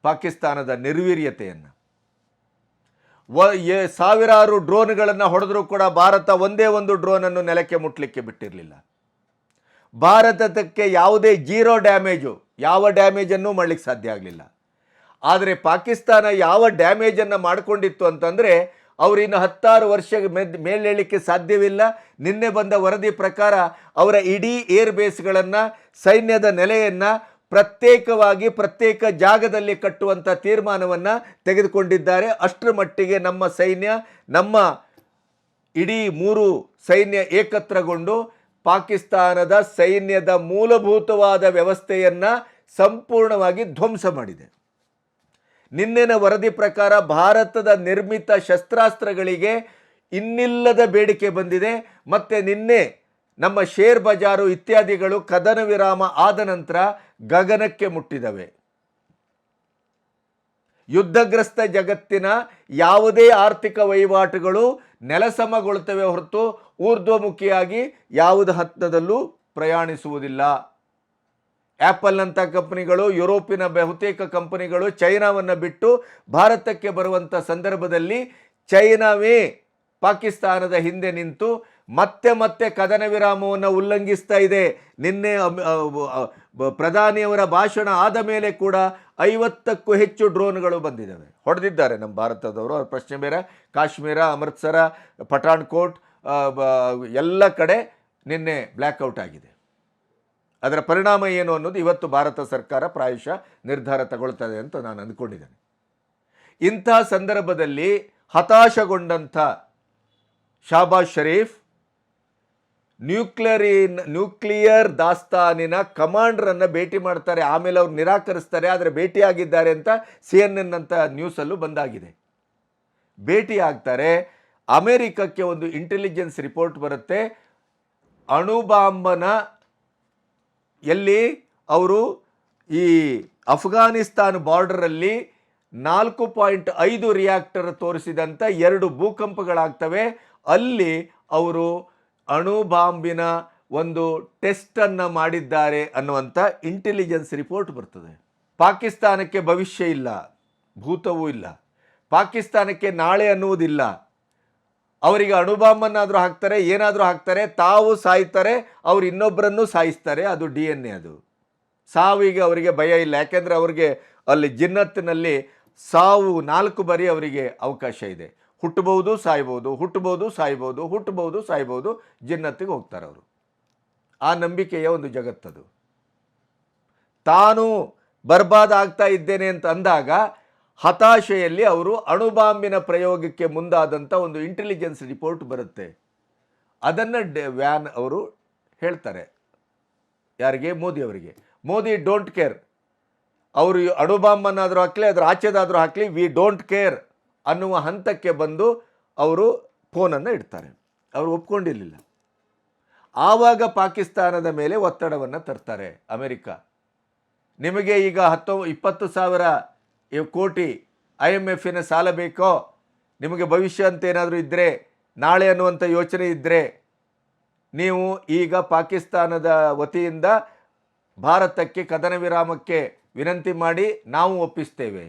ಪಾಕಿಸ್ತಾನದ ನಿರ್ವೀರ್ಯತೆಯನ್ನು. ಸಾವಿರಾರು ಡ್ರೋನ್ಗಳನ್ನು ಹೊಡೆದರೂ ಕೂಡ ಭಾರತ ಒಂದೇ ಒಂದು ಡ್ರೋನನ್ನು ನೆಲಕ್ಕೆ ಮುಟ್ಟಲಿಕ್ಕೆ ಬಿಟ್ಟಿರಲಿಲ್ಲ. ಭಾರತಕ್ಕೆ ಯಾವುದೇ ಜೀರೋ ಡ್ಯಾಮೇಜು, ಯಾವ ಡ್ಯಾಮೇಜನ್ನು ಮಾಡಲಿಕ್ಕೆ ಸಾಧ್ಯ ಆಗಲಿಲ್ಲ. ಆದರೆ ಪಾಕಿಸ್ತಾನ ಯಾವ ಡ್ಯಾಮೇಜನ್ನು ಮಾಡಿಕೊಂಡಿತ್ತು ಅಂತಂದರೆ ಅವರು ಇನ್ನು 16 ವರ್ಷ ಮೇಲೇಳಲಿಕ್ಕೆ ಸಾಧ್ಯವಿಲ್ಲ. ನಿನ್ನೆ ಬಂದ ವರದಿ ಪ್ರಕಾರ ಅವರ ಇಡೀ ಏರ್ ಬೇಸ್ಗಳನ್ನು, ಸೈನ್ಯದ ನೆಲೆಯನ್ನು ಪ್ರತ್ಯೇಕವಾಗಿ ಪ್ರತ್ಯೇಕ ಜಾಗದಲ್ಲಿ ಕಟ್ಟುವಂಥ ತೀರ್ಮಾನವನ್ನು ತೆಗೆದುಕೊಂಡಿದ್ದಾರೆ. ಅಷ್ಟರ ಮಟ್ಟಿಗೆ ನಮ್ಮ ಸೈನ್ಯ, ನಮ್ಮ ಇಡೀ 3 ಸೈನ್ಯ ಏಕತ್ರಗೊಂಡು ಪಾಕಿಸ್ತಾನದ ಸೈನ್ಯದ ಮೂಲಭೂತವಾದ ವ್ಯವಸ್ಥೆಯನ್ನು ಸಂಪೂರ್ಣವಾಗಿ ಧ್ವಂಸ ಮಾಡಿದೆ. ನಿನ್ನೆನ ವರದಿ ಪ್ರಕಾರ ಭಾರತದ ನಿರ್ಮಿತ ಶಸ್ತ್ರಾಸ್ತ್ರಗಳಿಗೆ ಇನ್ನಿಲ್ಲದ ಬೇಡಿಕೆ ಬಂದಿದೆ. ಮತ್ತು ನಿನ್ನೆ ನಮ್ಮ ಶೇರ್ ಬಜಾರು ಇತ್ಯಾದಿಗಳು ಕದನ ವಿರಾಮ ಆದ ನಂತರ ಗಗನಕ್ಕೆ ಮುಟ್ಟಿದವೆ. ಯುದ್ಧಗ್ರಸ್ತ ಜಗತ್ತಿನ ಯಾವುದೇ ಆರ್ಥಿಕ ವಹಿವಾಟುಗಳು ನೆಲಸಮಗೊಳ್ಳುತ್ತವೆ ಹೊರತು ಊರ್ಧ್ವಮುಖಿಯಾಗಿ ಯಾವುದೇ ಹಂತದಲ್ಲೂ ಪ್ರಯಾಣಿಸುವುದಿಲ್ಲ. ಆ್ಯಪಲ್ನಂಥ ಕಂಪನಿಗಳು, ಯುರೋಪಿನ ಬಹುತೇಕ ಕಂಪನಿಗಳು ಚೈನಾವನ್ನು ಬಿಟ್ಟು ಭಾರತಕ್ಕೆ ಬರುವಂಥ ಸಂದರ್ಭದಲ್ಲಿ ಚೈನಾವೇ ಪಾಕಿಸ್ತಾನದ ಹಿಂದೆ ನಿಂತು ಮತ್ತೆ ಕದನ ವಿರಾಮವನ್ನು ಉಲ್ಲಂಘಿಸ್ತಾ ಇದೆ. ನಿನ್ನೆ ಪ್ರಧಾನಿಯವರ ಭಾಷಣ ಆದ ಮೇಲೆ ಕೂಡ 50ಕ್ಕೂ ಹೆಚ್ಚು ಡ್ರೋನ್ಗಳು ಬಂದಿದ್ದಾವೆ, ಹೊಡೆದಿದ್ದಾರೆ ನಮ್ಮ ಭಾರತದವರು. ಅವ್ರ ಪ್ರಶ್ನೆ ಬೇರೆ. ಕಾಶ್ಮೀರ, ಅಮೃತ್ಸರ, ಪಠಾಣ್ಕೋಟ್ ಎಲ್ಲ ಕಡೆ ನಿನ್ನೆ ಬ್ಲ್ಯಾಕ್ಔಟ್ ಆಗಿದೆ. ಅದರ ಪರಿಣಾಮ ಏನು ಅನ್ನೋದು ಇವತ್ತು ಭಾರತ ಸರ್ಕಾರ ಪ್ರಾಯಶಃ ನಿರ್ಧಾರ ತಗೊಳ್ತದೆ ಅಂತ ನಾನು ಅಂದ್ಕೊಂಡಿದ್ದೇನೆ. ಇಂಥ ಸಂದರ್ಭದಲ್ಲಿ ಹತಾಶಗೊಂಡಂಥ ಶಾಬಾಜ್ ಷರೀಫ್ ನ್ಯೂಕ್ಲಿಯರ್ ದಾಸ್ತಾನಿನ ಕಮಾಂಡರನ್ನು ಭೇಟಿ ಮಾಡ್ತಾರೆ. ಆಮೇಲೆ ಅವ್ರು ನಿರಾಕರಿಸ್ತಾರೆ, ಆದರೆ ಭೇಟಿಯಾಗಿದ್ದಾರೆ ಅಂತ CNN ಅಂತ ನ್ಯೂಸಲ್ಲೂ ಬಂದಾಗಿದೆ. ಭೇಟಿ ಆಗ್ತಾರೆ. ಅಮೆರಿಕಕ್ಕೆ ಒಂದು ಇಂಟೆಲಿಜೆನ್ಸ್ ರಿಪೋರ್ಟ್ ಬರುತ್ತೆ, ಅಣುಬಾಂಬನ ಎಲ್ಲಿ ಅವರು ಈ ಅಫ್ಘಾನಿಸ್ತಾನ್ ಬಾರ್ಡರಲ್ಲಿ 4.5 ರಿಯಾಕ್ಟರ್ ತೋರಿಸಿದಂಥ 2 ಭೂಕಂಪಗಳಾಗ್ತವೆ. ಅಲ್ಲಿ ಅವರು ಅಣುಬಾಂಬಿನ ಒಂದು ಟೆಸ್ಟನ್ನು ಮಾಡಿದ್ದಾರೆ ಅನ್ನುವಂಥ ಇಂಟೆಲಿಜೆನ್ಸ್ ರಿಪೋರ್ಟ್ ಬರ್ತದೆ. ಪಾಕಿಸ್ತಾನಕ್ಕೆ ಭವಿಷ್ಯ ಇಲ್ಲ, ಭೂತವೂ ಇಲ್ಲ. ಪಾಕಿಸ್ತಾನಕ್ಕೆ ನಾಳೆ ಅನ್ನುವುದಿಲ್ಲ. ಅವರಿಗೆ ಅಣುಬಾಂಬನ್ನಾದರೂ ಹಾಕ್ತಾರೆ, ಏನಾದರೂ ಹಾಕ್ತಾರೆ, ತಾವು ಸಾಯ್ತಾರೆ, ಅವರು ಇನ್ನೊಬ್ಬರನ್ನು ಸಾಯಿಸ್ತಾರೆ. ಅದು DNA. ಅದು ಸಾವಿಗೆ ಅವರಿಗೆ ಭಯ ಇಲ್ಲ. ಯಾಕೆಂದರೆ ಅವರಿಗೆ ಅಲ್ಲಿ ಜಿನ್ನತ್ತಿನಲ್ಲಿ ಸಾವು 4 ಬಾರಿ ಅವರಿಗೆ ಅವಕಾಶ ಇದೆ. ಹುಟ್ಟಬಹುದು, ಸಾಯ್ಬೋದು, ಹುಟ್ಟಬಹುದು, ಸಾಯ್ಬೋದು, ಹುಟ್ಟಬಹುದು, ಸಾಯ್ಬೋದು. ಜಿನ್ನತ್ತಿಗೆ ಹೋಗ್ತಾರೆ ಅವರು. ಆ ನಂಬಿಕೆಯ ಒಂದು ಜಗತ್ತದು. ತಾನು ಬರ್ಬಾದ್ ಆಗ್ತಾ ಇದ್ದೇನೆ ಅಂತ ಅಂದಾಗ ಹತಾಶೆಯಲ್ಲಿ ಅವರು ಅಣುಬಾಂಬಿನ ಪ್ರಯೋಗಕ್ಕೆ ಮುಂದಾದಂಥ ಒಂದು ಇಂಟೆಲಿಜೆನ್ಸ್ ರಿಪೋರ್ಟ್ ಬರುತ್ತೆ. ಅದನ್ನು ವ್ಯಾನ್ ಅವರು ಹೇಳ್ತಾರೆ. ಯಾರಿಗೆ? ಮೋದಿ ಅವರಿಗೆ. ಮೋದಿ ಡೋಂಟ್ ಕೇರ್, ಅವರು ಅಣುಬಾಂಬನ್ನಾದರೂ ಹಾಕಲಿ, ಅದರ ಆಚೆದಾದರೂ ಹಾಕಲಿ, ವಿ ಡೋಂಟ್ ಕೇರ್ ಅನ್ನುವ ಹಂತಕ್ಕೆ ಬಂದು ಅವರು ಫೋನನ್ನು ಇಡ್ತಾರೆ. ಅವರು ಒಪ್ಕೊಂಡಿರಲಿಲ್ಲ. ಆವಾಗ ಪಾಕಿಸ್ತಾನದ ಮೇಲೆ ಒತ್ತಡವನ್ನು ತರ್ತಾರೆ ಅಮೆರಿಕ. ನಿಮಗೆ ಈಗ 20,000 ಕೋಟಿ IMFನ ಸಾಲ ಬೇಕೋ, ನಿಮಗೆ ಭವಿಷ್ಯ ಅಂತ ಏನಾದರೂ ಇದ್ದರೆ, ನಾಳೆ ಅನ್ನುವಂಥ ಯೋಚನೆ ಇದ್ದರೆ, ನೀವು ಈಗ ಪಾಕಿಸ್ತಾನದ ವತಿಯಿಂದ ಭಾರತಕ್ಕೆ ಕದನ ವಿರಾಮಕ್ಕೆ ವಿನಂತಿ ಮಾಡಿ ನಾವು ಒಪ್ಪಿಸ್ತೇವೆ.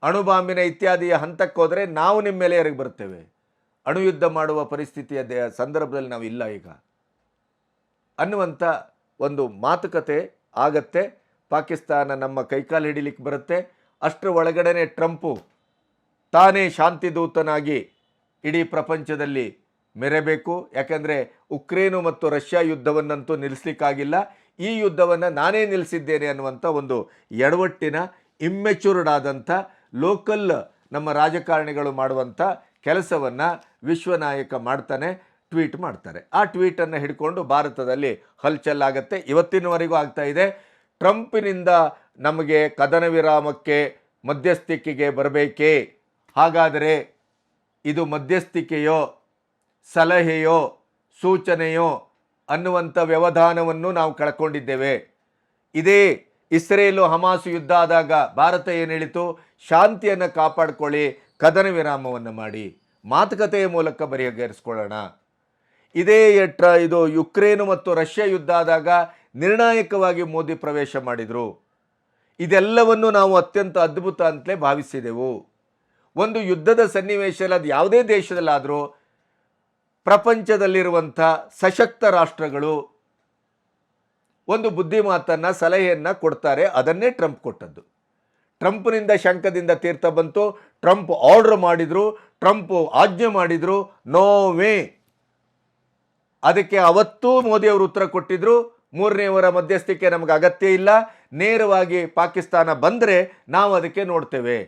ಅಣುಬಾಂಬಿನ ಇತ್ಯಾದಿಯ ಹಂತಕ್ಕೆ ಹೋದರೆ ನಾವು ನಿಮ್ಮ ಮೇಲೆ ಎರಗಿ ಬರ್ತೇವೆ. ಅಣುಯುದ್ಧ ಮಾಡುವ ಪರಿಸ್ಥಿತಿಯ ಸಂದರ್ಭದಲ್ಲಿ ನಾವು ಇಲ್ಲ ಈಗ ಅನ್ನುವಂಥ ಒಂದು ಮಾತುಕತೆ ಆಗತ್ತೆ. ಪಾಕಿಸ್ತಾನ ನಮ್ಮ ಕೈಕಾಲು ಹಿಡಿಲಿಕ್ಕೆ ಬರುತ್ತೆ. ಅಷ್ಟರ ಒಳಗಡೆ ಟ್ರಂಪು ತಾನೇ ಶಾಂತಿದೂತನಾಗಿ ಇಡೀ ಪ್ರಪಂಚದಲ್ಲಿ ಮೆರೆಬೇಕು. ಯಾಕೆಂದರೆ ಉಕ್ರೇನು ಮತ್ತು ರಷ್ಯಾ ಯುದ್ಧವನ್ನಂತೂ ನಿಲ್ಲಿಸಲಿಕ್ಕಾಗಿಲ್ಲ, ಈ ಯುದ್ಧವನ್ನು ನಾನೇ ನಿಲ್ಲಿಸಿದ್ದೇನೆ ಅನ್ನುವಂಥ ಒಂದು ಎಡವಟ್ಟಿನ ಇಮ್ಮೆಚೂರ್ಡ್ ಆದಂಥ ಲೋಕಲ್ ನಮ್ಮ ರಾಜಕಾರಣಿಗಳು ಮಾಡುವಂಥ ಕೆಲಸವನ್ನು ವಿಶ್ವನಾಯಕ ಮಾಡ್ತಾನೆ, ಟ್ವೀಟ್ ಮಾಡ್ತಾರೆ. ಆ ಟ್ವೀಟನ್ನು ಹಿಡ್ಕೊಂಡು ಭಾರತದಲ್ಲಿ ಹಲ್ಚಲ್ಲಾಗತ್ತೆ. ಇವತ್ತಿನವರೆಗೂ ಆಗ್ತಾ ಇದೆ. ಟ್ರಂಪಿನಿಂದ ನಮಗೆ ಕದನ ವಿರಾಮಕ್ಕೆ ಮಧ್ಯಸ್ಥಿಕೆಗೆ ಬರಬೇಕೇ, ಹಾಗಾದರೆ ಇದು ಮಧ್ಯಸ್ಥಿಕೆಯೋ ಸಲಹೆಯೋ ಸೂಚನೆಯೋ ಅನ್ನುವಂಥ ವ್ಯವಧಾನವನ್ನು ನಾವು ಕಳ್ಕೊಂಡಿದ್ದೇವೆ. ಇದೇ ಇಸ್ರೇಲು ಹಮಾಸು ಯುದ್ಧ ಆದಾಗ ಭಾರತ ಏನು ಹೇಳಿತು? ಶಾಂತಿಯನ್ನು ಕಾಪಾಡಿಕೊಳ್ಳಿ, ಕದನ ವಿರಾಮವನ್ನು ಮಾಡಿ, ಮಾತುಕತೆಯ ಮೂಲಕ ಬಗೆಹರಿಸ್ಕೊಳ್ಳೋಣ. ಇದೇ ಇದು ಯುಕ್ರೇನು ಮತ್ತು ರಷ್ಯಾ ಯುದ್ಧ ಆದಾಗ ನಿರ್ಣಾಯಕವಾಗಿ ಮೋದಿ ಪ್ರವೇಶ ಮಾಡಿದರು. ಇದೆಲ್ಲವನ್ನು ನಾವು ಅತ್ಯಂತ ಅದ್ಭುತ ಅಂತಲೇ ಭಾವಿಸಿದೆವು. ಒಂದು ಯುದ್ಧದ ಸನ್ನಿವೇಶದಲ್ಲಿ ಅದು ಯಾವುದೇ ದೇಶದಲ್ಲಾದರೂ ಪ್ರಪಂಚದಲ್ಲಿರುವಂಥ ಸಶಕ್ತ ರಾಷ್ಟ್ರಗಳು ಒಂದು ಬುದ್ಧಿಮಾತನ್ನು ಸಲಹೆಯನ್ನು ಕೊಡ್ತಾರೆ. ಅದನ್ನೇ ಟ್ರಂಪ್ ಕೊಟ್ಟದ್ದು. ಟ್ರಂಪ್ನಿಂದ ಶಂಕದಿಂದ ತೀರ್ಥ ಬಂತು. ಟ್ರಂಪ್ ಆರ್ಡರ್ ಮಾಡಿದರು, ಟ್ರಂಪ್ ಆಜ್ಞೆ ಮಾಡಿದರು, ನೋ ವೇ. ಅದಕ್ಕೆ ಅವತ್ತೂ ಮೋದಿಯವರು ಉತ್ತರ ಕೊಟ್ಟಿದ್ರು, ಮೂರನೆಯವರ ಮಧ್ಯಸ್ಥಿಕೆ ನಮಗೆ ಅಗತ್ಯ ಇಲ್ಲ, ನೇರವಾಗಿ ಪಾಕಿಸ್ತಾನ ಬಂದರೆ ನಾವು ಅದಕ್ಕೆ ನೋಡ್ತೇವೆ,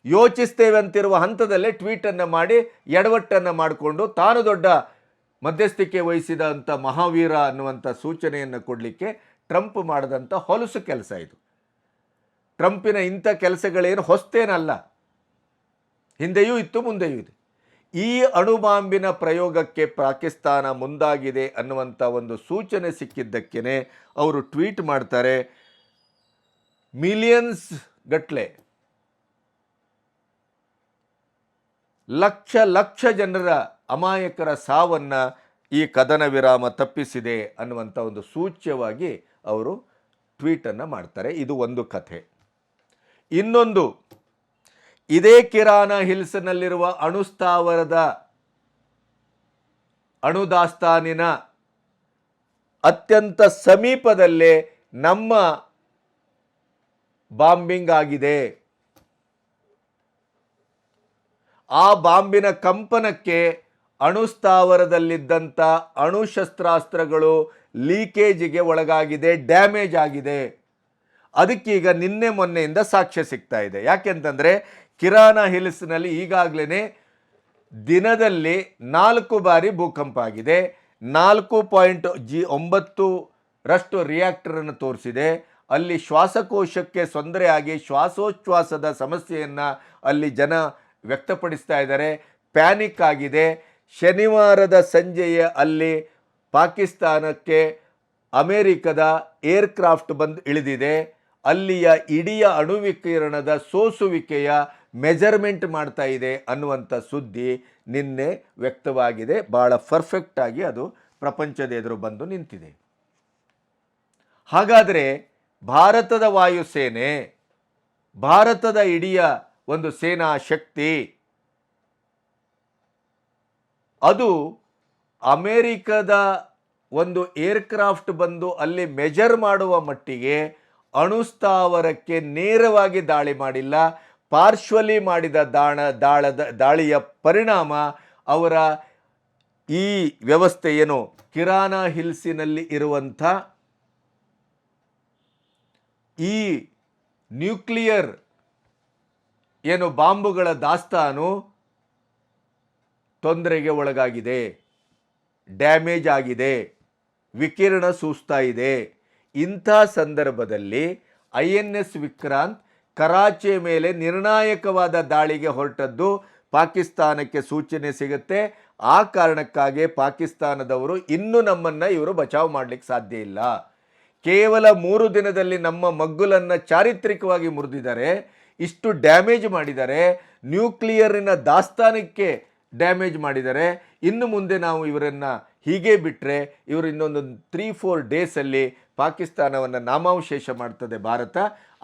ಯೋಚಿಸ್ತೇವೆ ಅಂತಿರುವ ಹಂತದಲ್ಲೇ ಟ್ವೀಟನ್ನು ಮಾಡಿ ಎಡವಟ್ಟನ್ನು ಮಾಡಿಕೊಂಡು ತಾನು ದೊಡ್ಡ ಮಧ್ಯಸ್ಥಿಕೆ ವಹಿಸಿದಂಥ ಮಹಾವೀರ ಅನ್ನುವಂಥ ಸೂಚನೆಯನ್ನು ಕೊಡಲಿಕ್ಕೆ ಟ್ರಂಪ್ ಮಾಡಿದಂಥ ಹೊಲಸು ಕೆಲಸ ಇದು. ಟ್ರಂಪಿನ ಇಂಥ ಕೆಲಸಗಳೇನು ಹೊಸ್ತೇನಲ್ಲ, ಹಿಂದೆಯೂ ಇತ್ತು, ಮುಂದೆಯೂ ಇದೆ. ಈ ಅಣುಬಾಂಬಿನ ಪ್ರಯೋಗಕ್ಕೆ ಪಾಕಿಸ್ತಾನ ಮುಂದಾಗಿದೆ ಅನ್ನುವಂಥ ಒಂದು ಸೂಚನೆ ಸಿಕ್ಕಿದ್ದಕ್ಕೇ ಅವರು ಟ್ವೀಟ್ ಮಾಡ್ತಾರೆ. ಮಿಲಿಯನ್ಸ್ ಗಟ್ಟಲೆ, ಲಕ್ಷ ಲಕ್ಷ ಜನರ ಅಮಾಯಕರ ಸಾವನ್ನು ಈ ಕದನ ವಿರಾಮ ತಪ್ಪಿಸಿದೆ ಅನ್ನುವಂಥ ಒಂದು ಸೂಚ್ಯವಾಗಿ ಅವರು ಟ್ವೀಟನ್ನು ಮಾಡ್ತಾರೆ. ಇದು ಒಂದು ಕಥೆ. ಇನ್ನೊಂದು, ಇದೇ ಕಿರಾನ ಹಿಲ್ಸ್ನಲ್ಲಿರುವ ಅಣುಸ್ಥಾವರದ ಅಣುದಾಸ್ತಾನಿನ ಅತ್ಯಂತ ಸಮೀಪದಲ್ಲೇ ನಮ್ಮ ಬಾಂಬಿಂಗ್ ಆಗಿದೆ. ಆ ಬಾಂಬಿನ ಕಂಪನಕ್ಕೆ ಅಣುಸ್ಥಾವರದಲ್ಲಿದ್ದಂಥ ಅಣುಶಸ್ತ್ರಾಸ್ತ್ರಗಳು ಲೀಕೇಜಿಗೆ ಒಳಗಾಗಿದೆ, ಡ್ಯಾಮೇಜ್ ಆಗಿದೆ. ಅದಕ್ಕೀಗ ನಿನ್ನೆ ಮೊನ್ನೆಯಿಂದ ಸಾಕ್ಷ್ಯ ಸಿಗ್ತಾ ಇದೆ. ಯಾಕೆಂತಂದರೆ ಕಿರಾನ ಹಿಲ್ಸ್ನಲ್ಲಿ ಈಗಾಗಲೇ ದಿನದಲ್ಲಿ 4 ಬಾರಿ ಭೂಕಂಪ ಆಗಿದೆ. 4.9 ರಿಯಾಕ್ಟರನ್ನು ತೋರಿಸಿದೆ. ಅಲ್ಲಿ ಶ್ವಾಸಕೋಶಕ್ಕೆ ತೊಂದರೆ ಆಗಿ ಶ್ವಾಸೋಚ್ಛ್ವಾಸದ ಸಮಸ್ಯೆಯನ್ನು ಅಲ್ಲಿ ಜನ ವ್ಯಕ್ತಪಡಿಸ್ತಾ ಇದ್ದಾರೆ. ಪ್ಯಾನಿಕ್ ಆಗಿದೆ. ಶನಿವಾರದ ಸಂಜೆಯೇ ಅಲ್ಲಿ ಪಾಕಿಸ್ತಾನಕ್ಕೆ ಅಮೇರಿಕದ ಏರ್ಕ್ರಾಫ್ಟ್ ಬಂದು ಇಳಿದಿದೆ. ಅಲ್ಲಿಯ ಇಡೀ ಅಣುವಿಕಿರಣದ ಸೋಸುವಿಕೆಯ ಮೆಜರ್ಮೆಂಟ್ ಮಾಡ್ತಾ ಇದೆ ಅನ್ನುವಂಥ ಸುದ್ದಿ ನಿನ್ನೆ ವ್ಯಕ್ತವಾಗಿದೆ. ಭಾಳ ಪರ್ಫೆಕ್ಟಾಗಿ ಅದು ಪ್ರಪಂಚದ ಎದುರು ಬಂದು ನಿಂತಿದೆ. ಹಾಗಾದರೆ ಭಾರತದ ವಾಯುಸೇನೆ, ಭಾರತದ ಇಡೀ ಒಂದು ಸೇನಾ ಶಕ್ತಿ ಅದು ಅಮೇರಿಕದ ಒಂದು ಏರ್ಕ್ರಾಫ್ಟ್ ಬಂದು ಅಲ್ಲಿ ಮೆಜರ್ ಮಾಡುವ ಮಟ್ಟಿಗೆ ಅಣುಸ್ಥಾವರಕ್ಕೆ ನೇರವಾಗಿ ದಾಳಿ ಮಾಡಿಲ್ಲ. ಪಾರ್ಶ್ವಲಿ ಮಾಡಿದ ದಾಳಿಯ ಪರಿಣಾಮ ಅವರ ಈ ವ್ಯವಸ್ಥೆ ಏನು ಕಿರಾನ ಹಿಲ್ಸಿನಲ್ಲಿ ಇರುವಂಥ ಈ ನ್ಯೂಕ್ಲಿಯರ್ ಏನು ಬಾಂಬುಗಳ ದಾಸ್ತಾನು ತೊಂದರೆಗೆ ಒಳಗಾಗಿದೆ, ಡ್ಯಾಮೇಜ್ ಆಗಿದೆ, ವಿಕಿರಣ ಸೂಸ್ತಾ ಇದೆ. ಇಂಥ ಸಂದರ್ಭದಲ್ಲಿ INS ವಿಕ್ರಾಂತ್ ಕರಾಚಿಯ ಮೇಲೆ ನಿರ್ಣಾಯಕವಾದ ದಾಳಿಗೆ ಹೊರಟದ್ದು ಪಾಕಿಸ್ತಾನಕ್ಕೆ ಸೂಚನೆ ಸಿಗುತ್ತೆ. ಆ ಕಾರಣಕ್ಕಾಗಿ ಪಾಕಿಸ್ತಾನದವರು ಇನ್ನೂ ನಮ್ಮನ್ನು ಇವರು ಬಚಾವ್ ಮಾಡಲಿಕ್ಕೆ ಸಾಧ್ಯ ಇಲ್ಲ. ಕೇವಲ 3 ದಿನದಲ್ಲಿ ನಮ್ಮ ಮಗ್ಗುಲನ್ನು ಚಾರಿತ್ರಿಕವಾಗಿ ಮುರಿದಿದ್ದಾರೆ. ಇಷ್ಟು ಡ್ಯಾಮೇಜ್ ಮಾಡಿದ್ದಾರೆ, ನ್ಯೂಕ್ಲಿಯರಿನ ದಾಸ್ತಾನಕ್ಕೆ ಡ್ಯಾಮೇಜ್ ಮಾಡಿದ್ದಾರೆ. ಇನ್ನು ಮುಂದೆ ನಾವು ಇವರನ್ನು ಹೀಗೆ ಬಿಟ್ಟರೆ ಇವರು ಇನ್ನೊಂದು 3-4 ಡೇಸಲ್ಲಿ ಪಾಕಿಸ್ತಾನವನ್ನು ನಾಮಾವಶೇಷ ಮಾಡ್ತದೆ ಭಾರತ.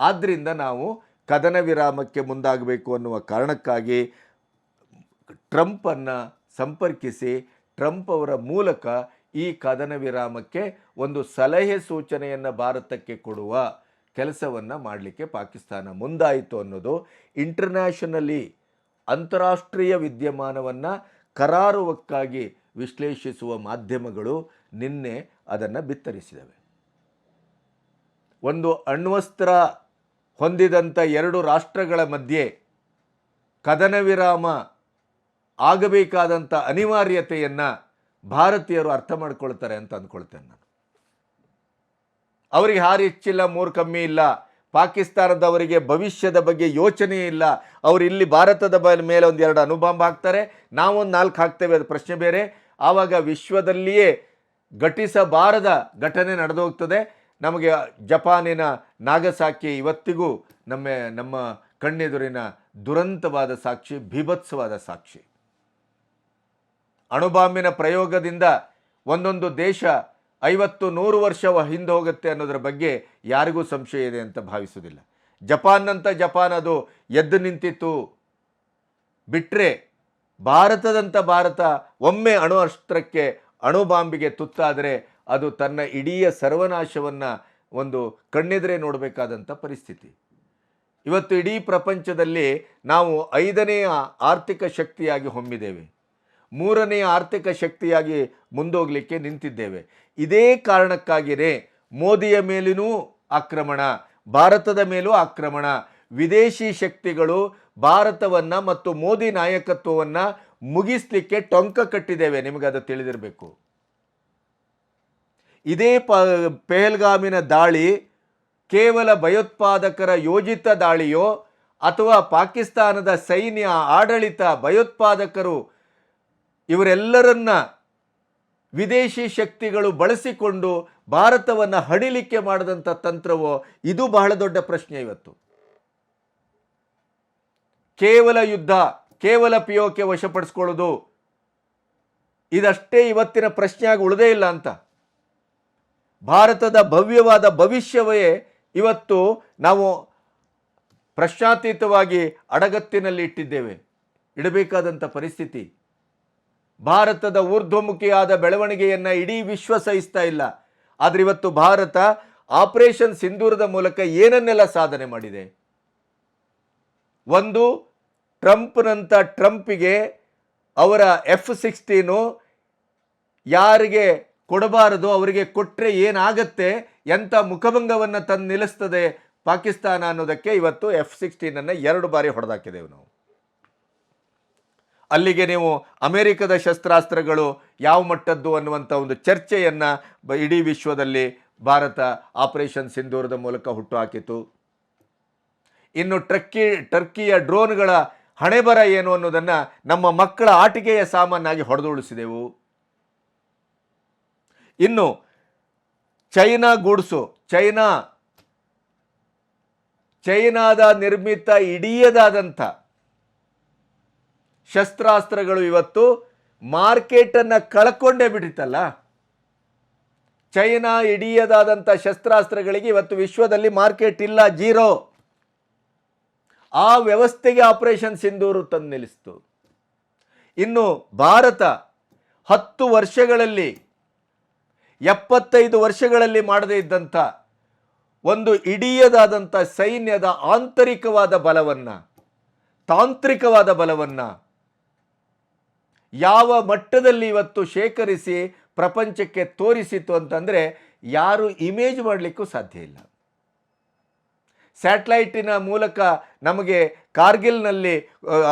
ಆದ್ದರಿಂದ ನಾವು ಕದನ ವಿರಾಮಕ್ಕೆ ಮುಂದಾಗಬೇಕು ಅನ್ನುವ ಕಾರಣಕ್ಕಾಗಿ ಟ್ರಂಪನ್ನು ಸಂಪರ್ಕಿಸಿ ಟ್ರಂಪ್ ಅವರ ಮೂಲಕ ಈ ಕದನ ವಿರಾಮಕ್ಕೆ ಒಂದು ಸಲಹೆ ಸೂಚನೆಯನ್ನು ಭಾರತಕ್ಕೆ ಕೊಡುವ ಕೆಲಸವನ್ನು ಮಾಡಲಿಕ್ಕೆ ಪಾಕಿಸ್ತಾನ ಮುಂದಾಯಿತು ಅನ್ನೋದು ಇಂಟರ್ನ್ಯಾಷನಲಿ ಅಂತಾರಾಷ್ಟ್ರೀಯ ವಿದ್ಯಮಾನವನ್ನು ಕರಾರುವಕ್ಕಾಗಿ ವಿಶ್ಲೇಷಿಸುವ ಮಾಧ್ಯಮಗಳು ನಿನ್ನೆ ಅದನ್ನು ಬಿತ್ತರಿಸಿದವೆ. ಒಂದು ಅಣ್ವಸ್ತ್ರ ಹೊಂದಿದಂಥ 2 ರಾಷ್ಟ್ರಗಳ ಮಧ್ಯೆ ಕದನ ವಿರಾಮ ಆಗಬೇಕಾದಂಥ ಅನಿವಾರ್ಯತೆಯನ್ನು ಭಾರತೀಯರು ಅರ್ಥ ಮಾಡ್ಕೊಳ್ತಾರೆ ಅಂತ ಅಂದ್ಕೊಳ್ತೇನೆ ನಾನು. ಅವರಿಗೆ ಹಾರು ಹೆಚ್ಚಿಲ್ಲ, ಮೂರು ಕಮ್ಮಿ ಇಲ್ಲ. ಪಾಕಿಸ್ತಾನದವರಿಗೆ ಭವಿಷ್ಯದ ಬಗ್ಗೆ ಯೋಚನೆ ಇಲ್ಲ. ಅವರು ಇಲ್ಲಿ ಭಾರತದ ಮೇಲೆ 1-2 ಅಣುಬಾಂಬ್ ಹಾಕ್ತಾರೆ, ನಾವೊಂದು 4 ಹಾಕ್ತೇವೆ, ಅದು ಪ್ರಶ್ನೆ ಬೇರೆ. ಆವಾಗ ವಿಶ್ವದಲ್ಲಿಯೇ ಘಟಿಸಬಾರದ ಘಟನೆ ನಡೆದೋಗ್ತದೆ. ನಮಗೆ ಜಪಾನಿನ ನಾಗಸಾಕಿ ಇವತ್ತಿಗೂ ನಮ್ಮ ಕಣ್ಣೆದುರಿನ ದುರಂತವಾದ ಸಾಕ್ಷಿ, ಭೀಭತ್ಸವಾದ ಸಾಕ್ಷಿ. ಅಣುಬಾಂಬಿನ ಪ್ರಯೋಗದಿಂದ ಒಂದೊಂದು ದೇಶ 50-100 ವರ್ಷ ಹಿಂದೆ ಹೋಗುತ್ತೆ ಅನ್ನೋದರ ಬಗ್ಗೆ ಯಾರಿಗೂ ಸಂಶಯ ಇದೆ ಅಂತ ಭಾವಿಸುವುದಿಲ್ಲ. ಜಪಾನ್ ಅದು ಎದ್ದು ನಿಂತಿತ್ತು. ಬಿಟ್ಟರೆ ಭಾರತ ಒಮ್ಮೆ ಅಣ್ವಸ್ತ್ರಕ್ಕೆ ಅಣುಬಾಂಬಿಗೆ ತುತ್ತಾದರೆ ಅದು ತನ್ನ ಇಡೀ ಸರ್ವನಾಶವನ್ನು ಒಂದು ಕಣ್ಣೆದುರೇ ನೋಡಬೇಕಾದಂಥ ಪರಿಸ್ಥಿತಿ. ಇವತ್ತು ಇಡೀ ಪ್ರಪಂಚದಲ್ಲಿ ನಾವು 5ನೇ ಆರ್ಥಿಕ ಶಕ್ತಿಯಾಗಿ ಹೊಮ್ಮಿದ್ದೇವೆ, 3ನೇ ಆರ್ಥಿಕ ಶಕ್ತಿಯಾಗಿ ಮುಂದೋಗಲಿಕ್ಕೆ ನಿಂತಿದ್ದೇವೆ. ಇದೇ ಕಾರಣಕ್ಕಾಗಿಯೇ ಮೋದಿಯ ಮೇಲೂ ಆಕ್ರಮಣ, ಭಾರತದ ಮೇಲೂ ಆಕ್ರಮಣ. ವಿದೇಶಿ ಶಕ್ತಿಗಳು ಭಾರತವನ್ನು ಮತ್ತು ಮೋದಿ ನಾಯಕತ್ವವನ್ನು ಮುಗಿಸಲಿಕ್ಕೆ ಟೊಂಕ ಕಟ್ಟಿದ್ದೇವೆ, ನಿಮಗದು ತಿಳಿದಿರಬೇಕು. ಇದೇ ಪೆಹಲ್ಗಾಮಿನ ದಾಳಿ ಕೇವಲ ಭಯೋತ್ಪಾದಕರ ಯೋಜಿತ ದಾಳಿಯೋ ಅಥವಾ ಪಾಕಿಸ್ತಾನದ ಸೈನ್ಯ, ಆಡಳಿತ, ಭಯೋತ್ಪಾದಕರು ಇವರೆಲ್ಲರನ್ನ ವಿದೇಶಿ ಶಕ್ತಿಗಳು ಬಳಸಿಕೊಂಡು ಭಾರತವನ್ನು ಹಡಿಲಿಕ್ಕೆ ಮಾಡಿದಂಥ ತಂತ್ರವೋ, ಇದು ಬಹಳ ದೊಡ್ಡ ಪ್ರಶ್ನೆ ಇವತ್ತು. ಕೇವಲ ಯುದ್ಧ, ಕೇವಲ POK ವಶಪಡಿಸ್ಕೊಳ್ಳೋದು ಇದಷ್ಟೇ ಇವತ್ತಿನ ಪ್ರಶ್ನೆಯಾಗಿ ಉಳಿದೇ ಇಲ್ಲ ಅಂತ. ಭಾರತದ ಭವ್ಯವಾದ ಭವಿಷ್ಯವೇ ಇವತ್ತು ನಾವು ಪ್ರಶ್ನಾತೀತವಾಗಿ ಅಡಗತ್ತಿನಲ್ಲಿ ಇಡಬೇಕಾದಂಥ ಪರಿಸ್ಥಿತಿ. ಭಾರತದ ಊರ್ಧ್ವಮುಖಿಯಾದ ಬೆಳವಣಿಗೆಯನ್ನು ಇಡೀ ವಿಶ್ವ ಸಹಿಸ್ತಾ ಇಲ್ಲ. ಆದರೆ ಇವತ್ತು ಭಾರತ ಆಪರೇಷನ್ ಸಿಂಧೂರದ ಮೂಲಕ ಏನನ್ನೆಲ್ಲ ಸಾಧನೆ ಮಾಡಿದೆ. ಒಂದು, ಟ್ರಂಪಿಗೆ ಅವರ F-16 ಯಾರಿಗೆ ಕೊಡಬಾರದು ಅವರಿಗೆ ಕೊಟ್ಟರೆ ಏನಾಗತ್ತೆ, ಎಂಥ ಮುಖಭಂಗವನ್ನು ತಂದು ನಿಲ್ಲಿಸ್ತದೆ ಪಾಕಿಸ್ತಾನ ಅನ್ನೋದಕ್ಕೆ ಇವತ್ತು F-16 2 ಬಾರಿ ಹೊಡೆದಾಕಿದೆವು ನಾವು. ಅಲ್ಲಿಗೆ ನೀವು ಅಮೆರಿಕದ ಶಸ್ತ್ರಾಸ್ತ್ರಗಳು ಯಾವ ಮಟ್ಟದ್ದು ಅನ್ನುವಂಥ ಒಂದು ಚರ್ಚೆಯನ್ನು ಇಡೀ ವಿಶ್ವದಲ್ಲಿ ಭಾರತ ಆಪರೇಷನ್ ಸಿಂಧೂರದ ಮೂಲಕ ಹುಟ್ಟುಹಾಕಿತು. ಇನ್ನು ಟರ್ಕಿಯ ಡ್ರೋನ್ಗಳ ಹಣೆಬರ ಏನು ಅನ್ನೋದನ್ನು ನಮ್ಮ ಮಕ್ಕಳ ಆಟಿಕೆಯ ಸಾಮಾನಾಗಿ ಹೊಡೆದುಳಿಸಿದೆವು. ಇನ್ನು ಚೈನಾ ಗೂಡ್ಸು, ಚೈನಾದ ನಿರ್ಮಿತ ಇಡೀಯದಾದಂಥ ಶಸ್ತ್ರಾಸ್ತ್ರಗಳು ಇವತ್ತು ಮಾರ್ಕೆಟನ್ನು ಕಳ್ಕೊಂಡೇ ಬಿಟ್ಟಿತ್ತಲ್ಲ. ಚೈನಾ ಇಡೀಯದಾದಂಥ ಶಸ್ತ್ರಾಸ್ತ್ರಗಳಿಗೆ ಇವತ್ತು ವಿಶ್ವದಲ್ಲಿ ಮಾರ್ಕೆಟ್ ಇಲ್ಲ, 0. ಆ ವ್ಯವಸ್ಥೆಗೆ ಆಪರೇಷನ್ ಸಿಂಧೂರು ತಂದು ನಿಲ್ಲಿಸ್ತು. ಇನ್ನು ಭಾರತ 10 ವರ್ಷಗಳಲ್ಲಿ 75 ವರ್ಷಗಳಲ್ಲಿ ಮಾಡದೇ ಇದ್ದಂಥ ಒಂದು ಇಡೀಯದಾದಂಥ ಸೈನ್ಯದ ಆಂತರಿಕವಾದ ಬಲವನ್ನು, ತಾಂತ್ರಿಕವಾದ ಬಲವನ್ನು ಯಾವ ಮಟ್ಟದಲ್ಲಿ ಇವತ್ತು ಶೇಖರಿಸಿ ಪ್ರಪಂಚಕ್ಕೆ ತೋರಿಸಿತು ಅಂತಂದರೆ ಯಾರು ಇಮೇಜ್ ಮಾಡಲಿಕ್ಕೂ ಸಾಧ್ಯ ಇಲ್ಲ. ಸ್ಯಾಟಲೈಟಿನ ಮೂಲಕ ನಮಗೆ ಕಾರ್ಗಿಲ್ನಲ್ಲಿ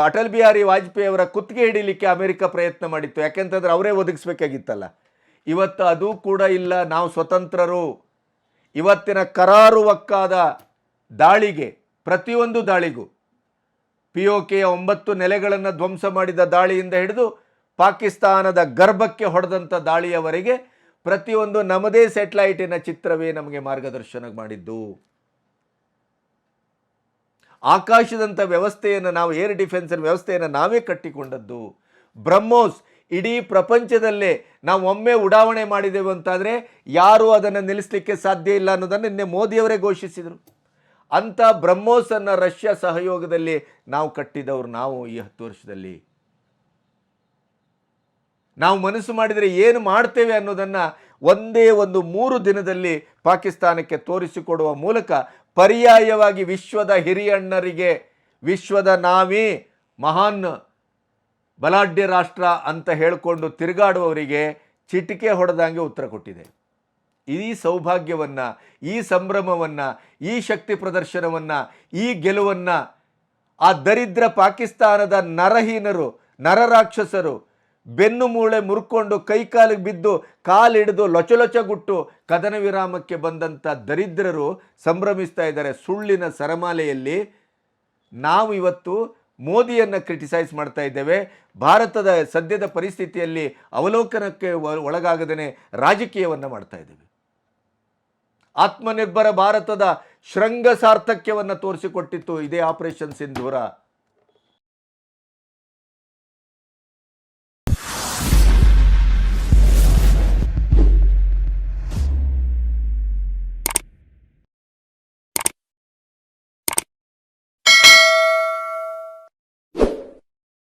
ಅಟಲ್ ಬಿಹಾರಿ ವಾಜಪೇಯಿ ಅವರ ಕುತ್ತಿಗೆ ಹಿಡಿಲಿಕ್ಕೆ ಅಮೆರಿಕ ಪ್ರಯತ್ನ ಮಾಡಿತ್ತು. ಯಾಕೆಂತಂದ್ರೆ ಅವರೇ ಒದಗಿಸ್ಬೇಕಾಗಿತ್ತಲ್ಲ. ಇವತ್ತು ಅದು ಕೂಡ ಇಲ್ಲ. ನಾವು ಸ್ವತಂತ್ರರು. ಇವತ್ತಿನ ಕರಾರುವಕ್ಕಾದ ದಾಳಿಗೆ, ಪ್ರತಿಯೊಂದು ದಾಳಿಗೂ, POKಯ 9 ನೆಲೆಗಳನ್ನು ಧ್ವಂಸ ಮಾಡಿದ ದಾಳಿಯಿಂದ ಹಿಡಿದು ಪಾಕಿಸ್ತಾನದ ಗರ್ಭಕ್ಕೆ ಹೊಡೆದಂಥ ದಾಳಿಯವರೆಗೆ ಪ್ರತಿಯೊಂದು ನಮ್ಮದೇ ಸ್ಯಾಟಲೈಟಿನ ಚಿತ್ರವೇ ನಮಗೆ ಮಾರ್ಗದರ್ಶನ ಮಾಡಿದ್ದು. ಆಕಾಶದಂಥ ವ್ಯವಸ್ಥೆಯನ್ನು ನಾವು ಏರ್ ಡಿಫೆನ್ಸಿನ ವ್ಯವಸ್ಥೆಯನ್ನು ನಾವೇ ಕಟ್ಟಿಕೊಂಡದ್ದು. ಬ್ರಹ್ಮೋಸ್ ಇಡೀ ಪ್ರಪಂಚದಲ್ಲೇ ನಾವು ಒಮ್ಮೆ ಉಡಾವಣೆ ಮಾಡಿದೆವು ಅಂತಾದರೆ ಯಾರೂ ಅದನ್ನು ನಿಲ್ಲಿಸಲಿಕ್ಕೆ ಸಾಧ್ಯ ಇಲ್ಲ ಅನ್ನೋದನ್ನು ನಿನ್ನೆ ಮೋದಿಯವರೇ ಘೋಷಿಸಿದರು. ಅಂಥ ಬ್ರಹ್ಮೋಸನ್ನು ರಷ್ಯಾ ಸಹಯೋಗದಲ್ಲಿ ನಾವು ಕಟ್ಟಿದವರು ನಾವು ಈ 10 ವರ್ಷದಲ್ಲಿ. ನಾವು ಮನಸ್ಸು ಮಾಡಿದರೆ ಏನು ಮಾಡ್ತೇವೆ ಅನ್ನೋದನ್ನು ಒಂದೇ ಒಂದು 3 ದಿನದಲ್ಲಿ ಪಾಕಿಸ್ತಾನಕ್ಕೆ ತೋರಿಸಿಕೊಡುವ ಮೂಲಕ ಪರ್ಯಾಯವಾಗಿ ವಿಶ್ವದ ಹಿರಿಯಣ್ಣರಿಗೆ, ವಿಶ್ವದ ನಾವೇ ಮಹಾನ್ ಬಲಾಢ್ಯ ರಾಷ್ಟ್ರ ಅಂತ ಹೇಳಿಕೊಂಡು ತಿರುಗಾಡುವವರಿಗೆ ಚಿಟಿಕೆ ಹೊಡೆದಂಗೆ ಉತ್ತರ ಕೊಟ್ಟಿದೆ. ಈ ಸೌಭಾಗ್ಯವನ್ನು, ಈ ಸಂಭ್ರಮವನ್ನು, ಈ ಶಕ್ತಿ ಪ್ರದರ್ಶನವನ್ನು, ಈ ಗೆಲುವನ್ನು ಆ ದರಿದ್ರ ಪಾಕಿಸ್ತಾನದ ನರಹೀನರು, ನರರಾಕ್ಷಸರು ಬೆನ್ನು ಮೂಳೆ ಮುರ್ಕೊಂಡು ಕೈಕಾಲಿಗೆ ಬಿದ್ದು ಕಾಲಿಡಿದು ಲೊಚಲೊಚಗುಟ್ಟು ಕದನ ವಿರಾಮಕ್ಕೆ ಬಂದಂಥ ದರಿದ್ರರು ಸಂಭ್ರಮಿಸ್ತಾ ಇದ್ದಾರೆ ಸುಳ್ಳಿನ ಸರಮಾಲೆಯಲ್ಲಿ. ನಾವು ಇವತ್ತು ಮೋದಿಯನ್ನು ಕ್ರಿಟಿಸೈಸ್ ಮಾಡ್ತಾ ಇದ್ದೇವೆ. ಭಾರತದ ಸದ್ಯದ ಪರಿಸ್ಥಿತಿಯಲ್ಲಿ ಅವಲೋಕನಕ್ಕೆ ಒಳಗಾಗದೇ ರಾಜಕೀಯವನ್ನು ಮಾಡ್ತಾ ಇದ್ದೇವೆ. ಆತ್ಮನಿರ್ಭರ ಭಾರತದ ಶೃಂಗ ಸಾರ್ಥಕ್ಯವನ್ನು ತೋರಿಸಿಕೊಟ್ಟಿತ್ತು ಇದೇ ಆಪರೇಷನ್ ಸಿಂಧೂರ.